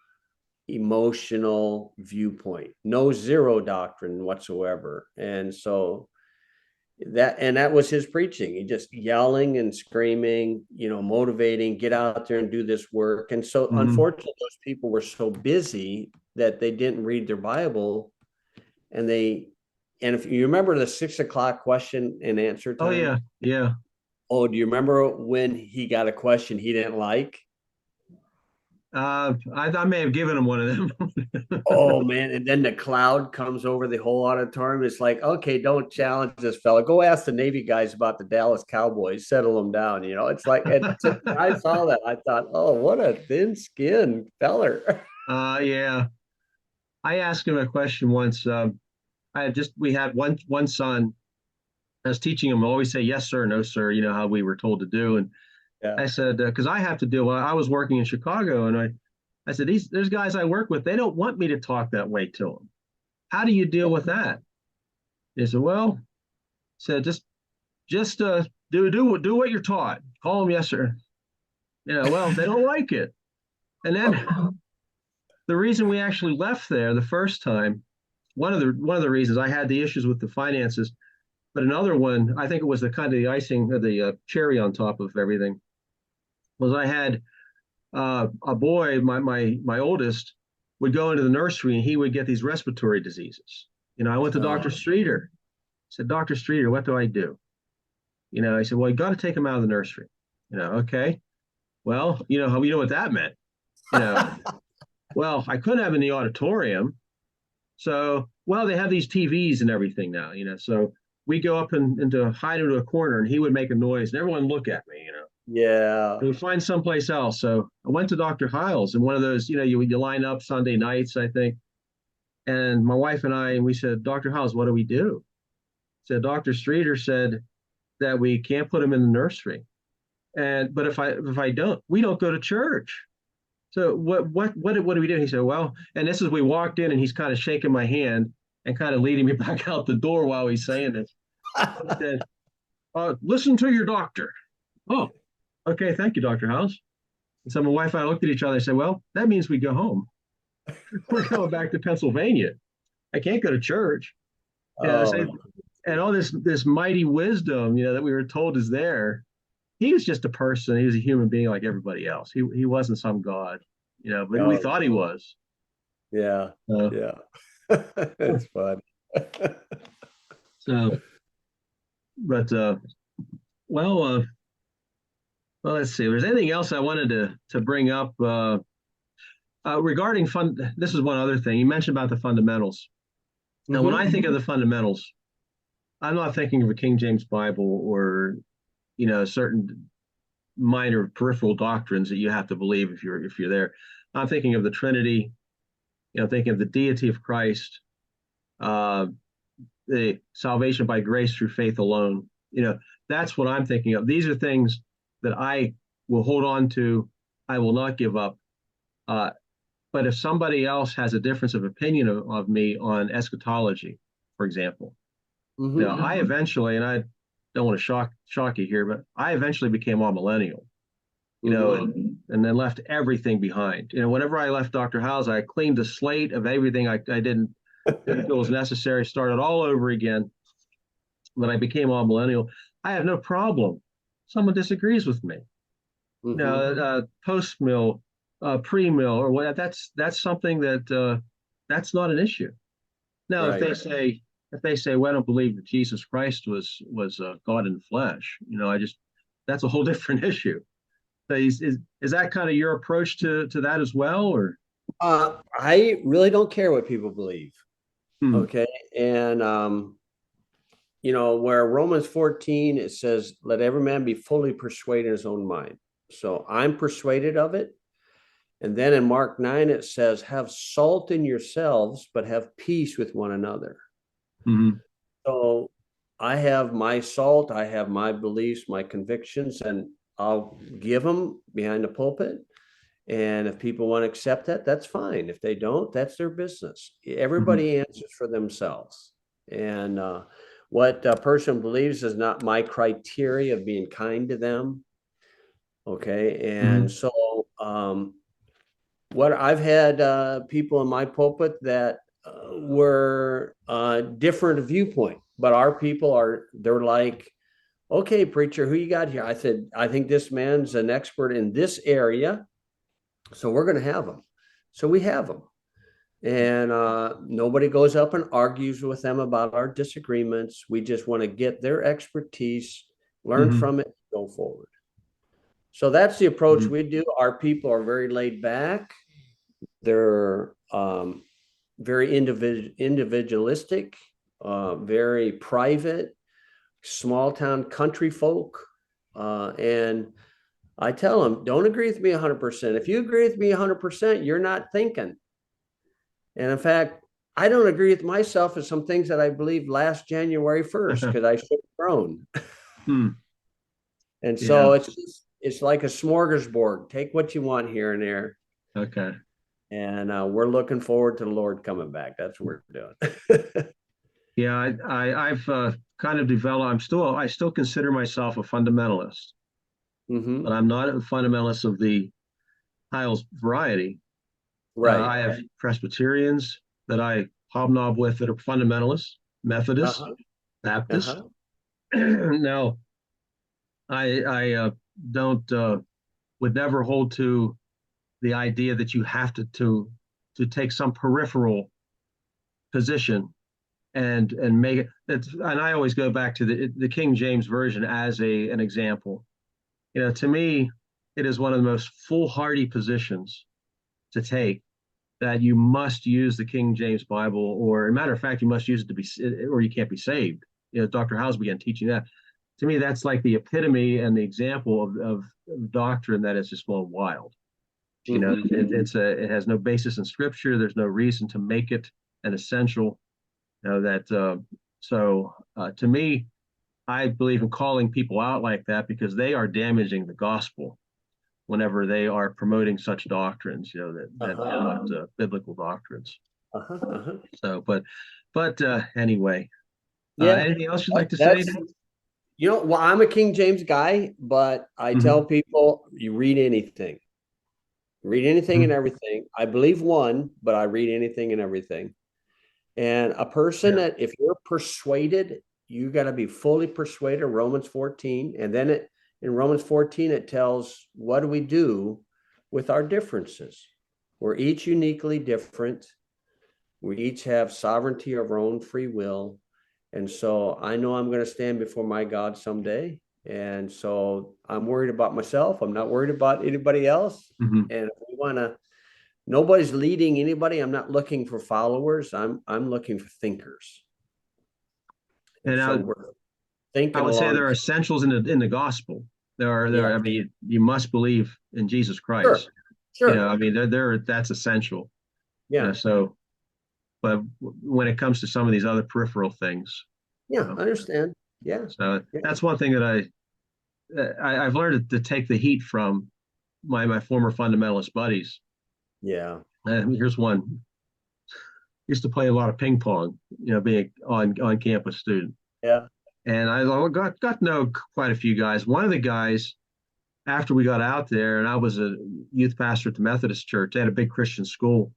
emotional viewpoint, no zero doctrine whatsoever. And so that was his preaching. He just yelling and screaming, motivating, get out there and do this work. And so Mm-hmm. unfortunately, those people were so busy that they didn't read their Bible. And if you remember the 6 o'clock question and answer Oh time. yeah, yeah. Oh, do you remember when he got a question he didn't like? I may have given him one of them. Oh man. And then the cloud comes over the whole auditorium. It's like, okay, don't challenge this fella. Go ask the Navy guys about the Dallas Cowboys, settle them down. It's like, I saw that. I thought, oh, what a thin skinned feller. Yeah. I asked him a question once. We had one son. I was teaching him always say yes sir, no sir. You know how we were told to do. And Yeah. I said because I have to deal. Well, I was working in Chicago, and I said there's guys I work with. They don't want me to talk that way to them. How do you deal with that? He said, well, Said, just do what you're taught. Call them yes sir. Well, they don't like it. And then the reason we actually left there the first time, one of the reasons I had the issues with the finances, but another one, I think it was the kind of the icing or the cherry on top of everything, was I had a boy, my oldest, would go into the nursery and he would get these respiratory diseases. I went to Dr. Streeter. I said, Dr. Streeter, what do I do? I said, well, you got to take him out of the nursery. Okay. Well, you know what that meant. Well, I couldn't have in the auditorium. So, well, they have these TVs and everything now, so we go up and to hide into a corner and he would make a noise and everyone look at me. Yeah. We find someplace else. So I went to Dr. Hyles, and one of those, you line up Sunday nights, I think. And my wife and we said, Dr. Hyles, what do we do? Said Dr. Streeter said that we can't put him in the nursery. But if I don't, we don't go to church. So what do we do? He said, well, and this is, we walked in and he's kind of shaking my hand and kind of leading me back out the door while he's saying this. He said, listen to your doctor. Oh, okay, thank you, Dr. House. And so my wife and I looked at each other and said, well, that means we go home. We're going back to Pennsylvania. I can't go to church. And all this mighty wisdom, that we were told is there. He was just a person. He was a human being like everybody else. He wasn't some god, but we thought he was. Yeah. Yeah. That's fun. So, but well, let's see. If there's anything else I wanted to bring up regarding this is one other thing. You mentioned about the fundamentals. Now, when I think of the fundamentals, I'm not thinking of a King James Bible or certain minor peripheral doctrines that you have to believe if you're there. I'm thinking of the Trinity, thinking of the deity of Christ, the salvation by grace through faith alone. That's what I'm thinking of. These are things that I will hold on to. I will not give up. But if somebody else has a difference of opinion of me on eschatology, for example, I eventually, and I don't want to shock you here, but I eventually became all millennial, and then left everything behind. Whenever I left Dr. House, I cleaned the slate of everything I didn't feel was necessary, started all over again. But I became all millennial. I have no problem. Someone disagrees with me. Post mill, pre mill, or what? That's something that's not an issue. Now, right. If they say, well, I don't believe that Jesus Christ was God in the flesh, that's a whole different issue. So is that kind of your approach to that as well, or? I really don't care what people believe. Okay, and where Romans 14 it says, "Let every man be fully persuaded in his own mind." So I'm persuaded of it. And then in Mark 9 it says, "Have salt in yourselves, but have peace with one another." So I have my salt, I have my beliefs, my convictions, and I'll give them behind the pulpit. And if people want to accept that, that's fine. If they don't, that's their business. Everybody answers for themselves. And what a person believes is not my criteria of being kind to them. Okay. And so what I've had people in my pulpit that were different viewpoint, but our people they're like, okay, preacher, who you got here? I said, I think this man's an expert in this area, so we're going to have him. So we have them, and nobody goes up and argues with them about our disagreements. We just want to get their expertise, learn from it, go forward. So that's the approach we do. Our people are very laid back. They're very individualistic, very private, small town country folk. And I tell them, don't agree with me 100%. If you agree with me 100%, you're not thinking. And in fact, I don't agree with myself in some things that I believed last January 1st because I should have grown. And so it's like a smorgasbord. Take what you want here and there. Okay. And we're looking forward to the Lord coming back. That's what we're doing. Yeah, I've kind of developed. I still consider myself a fundamentalist, but I'm not a fundamentalist of the Hyles variety. Right. I have Presbyterians that I hobnob with that are fundamentalists, Methodists, Uh-huh. Baptists. Uh-huh. Now, I don't would never hold to the idea that you have to take some peripheral position and make it. And I always go back to the King James version as an example. You know, to me, it is one of the most foolhardy positions to take, that you must use the King James Bible, or as a matter of fact, you must use it to be, or you can't be saved. You know, Dr. House began teaching that. To me, that's like the epitome and the example of doctrine that is just going wild. You know, it has no basis in Scripture. There's no reason to make it an essential. You know that. To me, I believe in calling people out like that, because they are damaging the gospel whenever they are promoting such doctrines, you know, that are not biblical doctrines. So, but anyway, Yeah. anything else you'd like to say? That's, well, I'm a King James guy, but I tell people, you read anything and everything. I believe one, but I read anything and everything. And a person that, if you're persuaded, you got to be fully persuaded. Romans 14, and then in Romans 14 it tells, what do we do with our differences? We're each uniquely different. We each have sovereignty of our own free will. And so I know I'm going to stand before my God someday. And so I'm worried about myself. I'm not worried about anybody else. And if we want to, nobody's leading anybody. I'm not looking for followers. I'm looking for thinkers. And so we're thinking I would say along. there are essentials in the gospel. There are. I mean, you must believe in Jesus Christ. Sure. You know, I mean, that's essential. Yeah. You know, so, but when it comes to some of these other peripheral things, Yeah, you know, I understand. Yeah. So that's one thing that I've learned to take the heat from my former fundamentalist buddies. Yeah. Here's one. Used to play a lot of ping pong, you know, being on campus student. Yeah. And I got to know quite a few guys. One of the guys, after we got out there, and I was a youth pastor at the Methodist church, they had a big Christian school.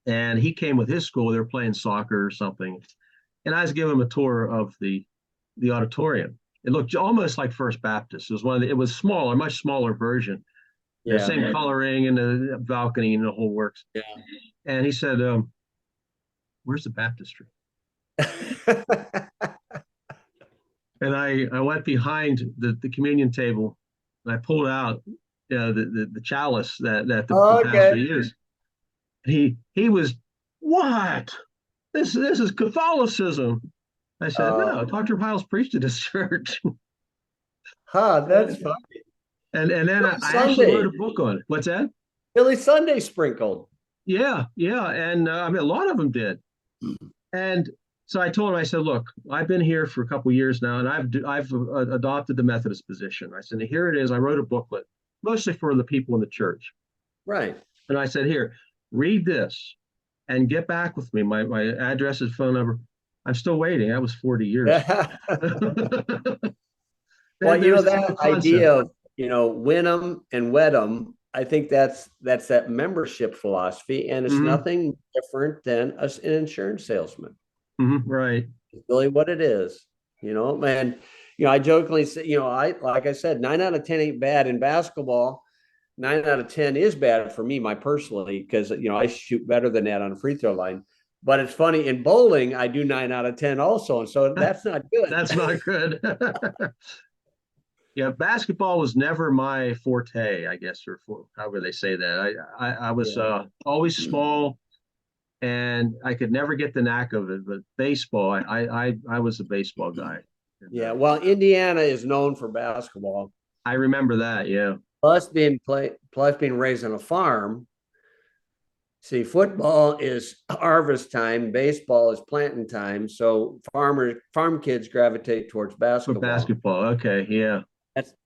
And he came with his school. They were playing soccer or something. And I was giving him a tour of the auditorium. It looked almost like First Baptist. It was it was smaller, much smaller version. The same coloring and the balcony and the whole works. Yeah. And he said, "Where's the baptistry?" And I went behind the communion table, and I pulled out the chalice that the pastor used. He was, what? This is Catholicism. I said, no, Dr. Hyles preached at his church. That's funny. And then I actually wrote a book on it. What's that? Billy Sunday sprinkled. Yeah. And I mean, a lot of them did. And so I told him, I said, look, I've been here for a couple of years now, and I've adopted the Methodist position. I said, here it is. I wrote a booklet, mostly for the people in the church. Right. And I said, here, read this and get back with me. My address and phone number. I'm still waiting. That was 40 years. Well, that idea of, win them and wed them, I think that's that membership philosophy, and it's nothing different than an insurance salesman. Right. It's really what it is, and, I jokingly say, like I said, 9 out of 10 ain't bad in basketball. 9 out of 10 is bad for me, personally, because, I shoot better than that on a free throw line. But it's funny, in bowling, I do 9 out of 10 also. And so that's not good. That's not good. Yeah, basketball was never my forte, I guess, or however they say that. I was always small, and I could never get the knack of it. But baseball, I was a baseball guy. Yeah, well, Indiana is known for basketball. I remember that. Yeah. Plus being raised on a farm. See, football is harvest time, baseball is planting time. So farm kids gravitate towards basketball. Basketball, okay, yeah.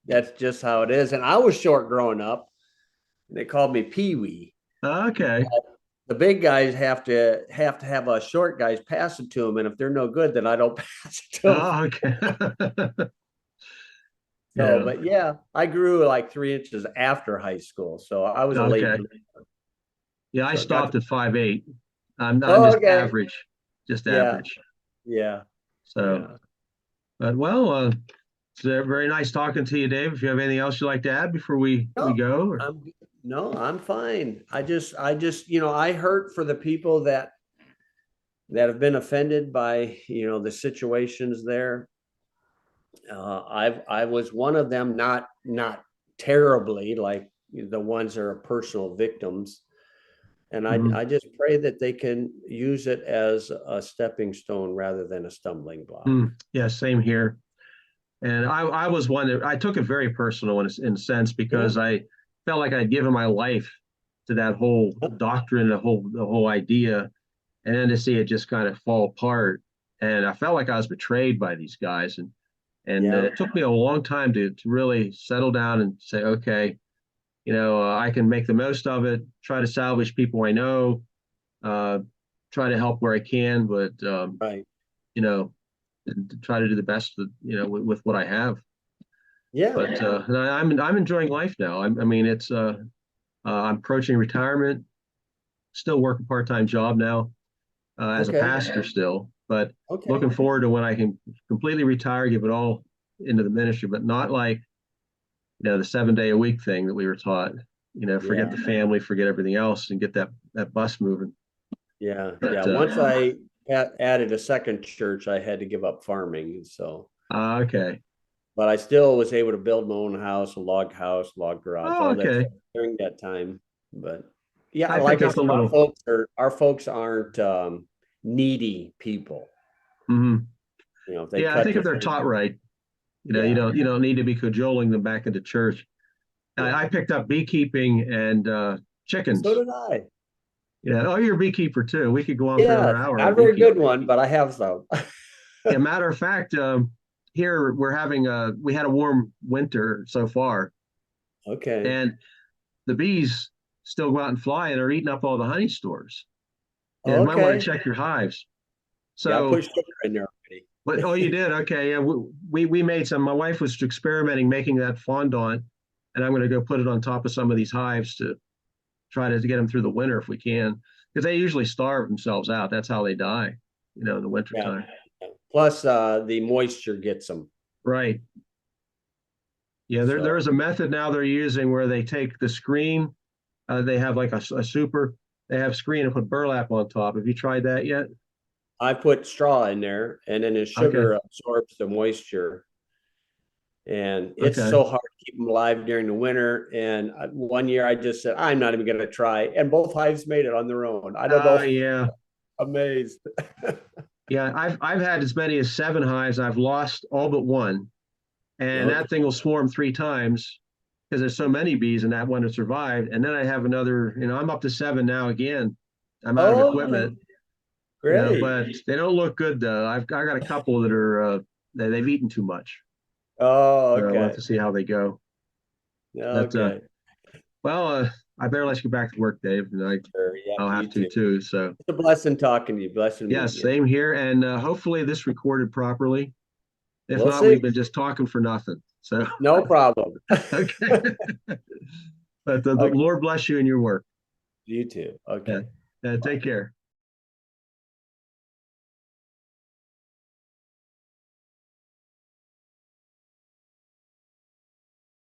That's just how it is. And I was short growing up. They called me Pee Wee. Okay. the big guys have to have us short guys pass it to them, and if they're no good, then I don't pass it to them. Oh, okay. So, Yeah. but yeah, I grew like 3 inches after high school, so I was a late Okay. bloomer. Yeah, I So got stopped at 5'8". I'm oh, just okay, average, just yeah, average. yeah, So, yeah. but well, it's very nice talking to you, Dave. If you have anything else you'd like to add before we No, go, or I'm no, I'm fine. I just, I hurt for the people that have been offended by, the situations there. I was one of them, not terribly like the ones that are personal victims. And Mhm. I just pray that they can use it as a stepping stone rather than a stumbling block. Yeah, same here. And I was one that I took it very personal in a sense Yeah. because I felt like I'd given my life to that whole doctrine, the whole idea, and then to see it just kind of fall apart, and I felt like I was betrayed by these guys, and Yeah. it took me a long time to really settle down and say, okay, I can make the most of it, try to salvage people I know, uh, try to help where I can, but Right. you know, to try to do the best with what I have. Yeah. But and I'm enjoying life now. I mean, it's I'm approaching retirement. Still work a part-time job now as a Okay. pastor still, but Okay. looking forward to when I can completely retire, give it all into the ministry, but not like the 7 day a week thing that we were taught. Forget Yeah. the family, forget everything else, and get that bus moving. Yeah. Yeah. But Once I added a second church, I had to give up farming. So, okay. but I still was able to build my own house, log garage, Oh, all that okay. stuff during that time. But yeah, I like picked I up a said, little. our folks aren't needy people. Mhm. If they Yeah, I cut think you if they're free, taught right, you yeah. don't need to be cajoling them back into church. I Yeah. picked up beekeeping and So chickens. did I. Yeah. Oh, you're a beekeeper too. We could go on for another Yeah, hour not on a very good beekeeping. one, but I have some. Yeah. Matter of fact, here we had a warm winter so far, Okay. and the bees still go out and fly and are eating up all the honey stores. Yeah, you might want to Okay. check your hives. Yeah, I So, put sugar in there but oh, you already. did? Okay. Yeah. We made some. My wife was experimenting making that fondant, and I'm going to go put it on top of some of these hives to try to get them through the winter if we can, because they usually starve themselves out. That's how they die, in the Yeah. wintertime. Plus, the moisture gets them. Right. Yeah, there So is a method now they're using where they take the screen, they have like a super, they have screen and put burlap on top. Have you tried that yet? I put straw in there, and then the Okay. sugar absorbs the moisture. And it's Okay. so hard to keep them alive during the winter. And one year I just said, I'm not even going to try. And both hives made it on their own. I don't know. Yeah. Amazed. Yeah. I've had as many as 7 hives. I've lost all but one. And Okay. that thing will swarm 3 times because there's so many bees in that one that survived. And then I have another, I'm up to 7 now again. I'm out of Okay. equipment, Great. but they don't look good though. I got a couple that are, they've eaten too much. Oh, So we'll have okay. to see how they go. But, Okay. well, I better let you get back to work, Dave, and Sure. Yeah, I'll have you to too. too. So, It's a blessing talking to you. Blessing yeah, meeting you. same here. And hopefully this recorded properly. If We'll not, see. we've been just talking for nothing. So, No problem. okay. But the Okay. Lord bless you in your work. You too. Yeah. Okay. Take Bye. care.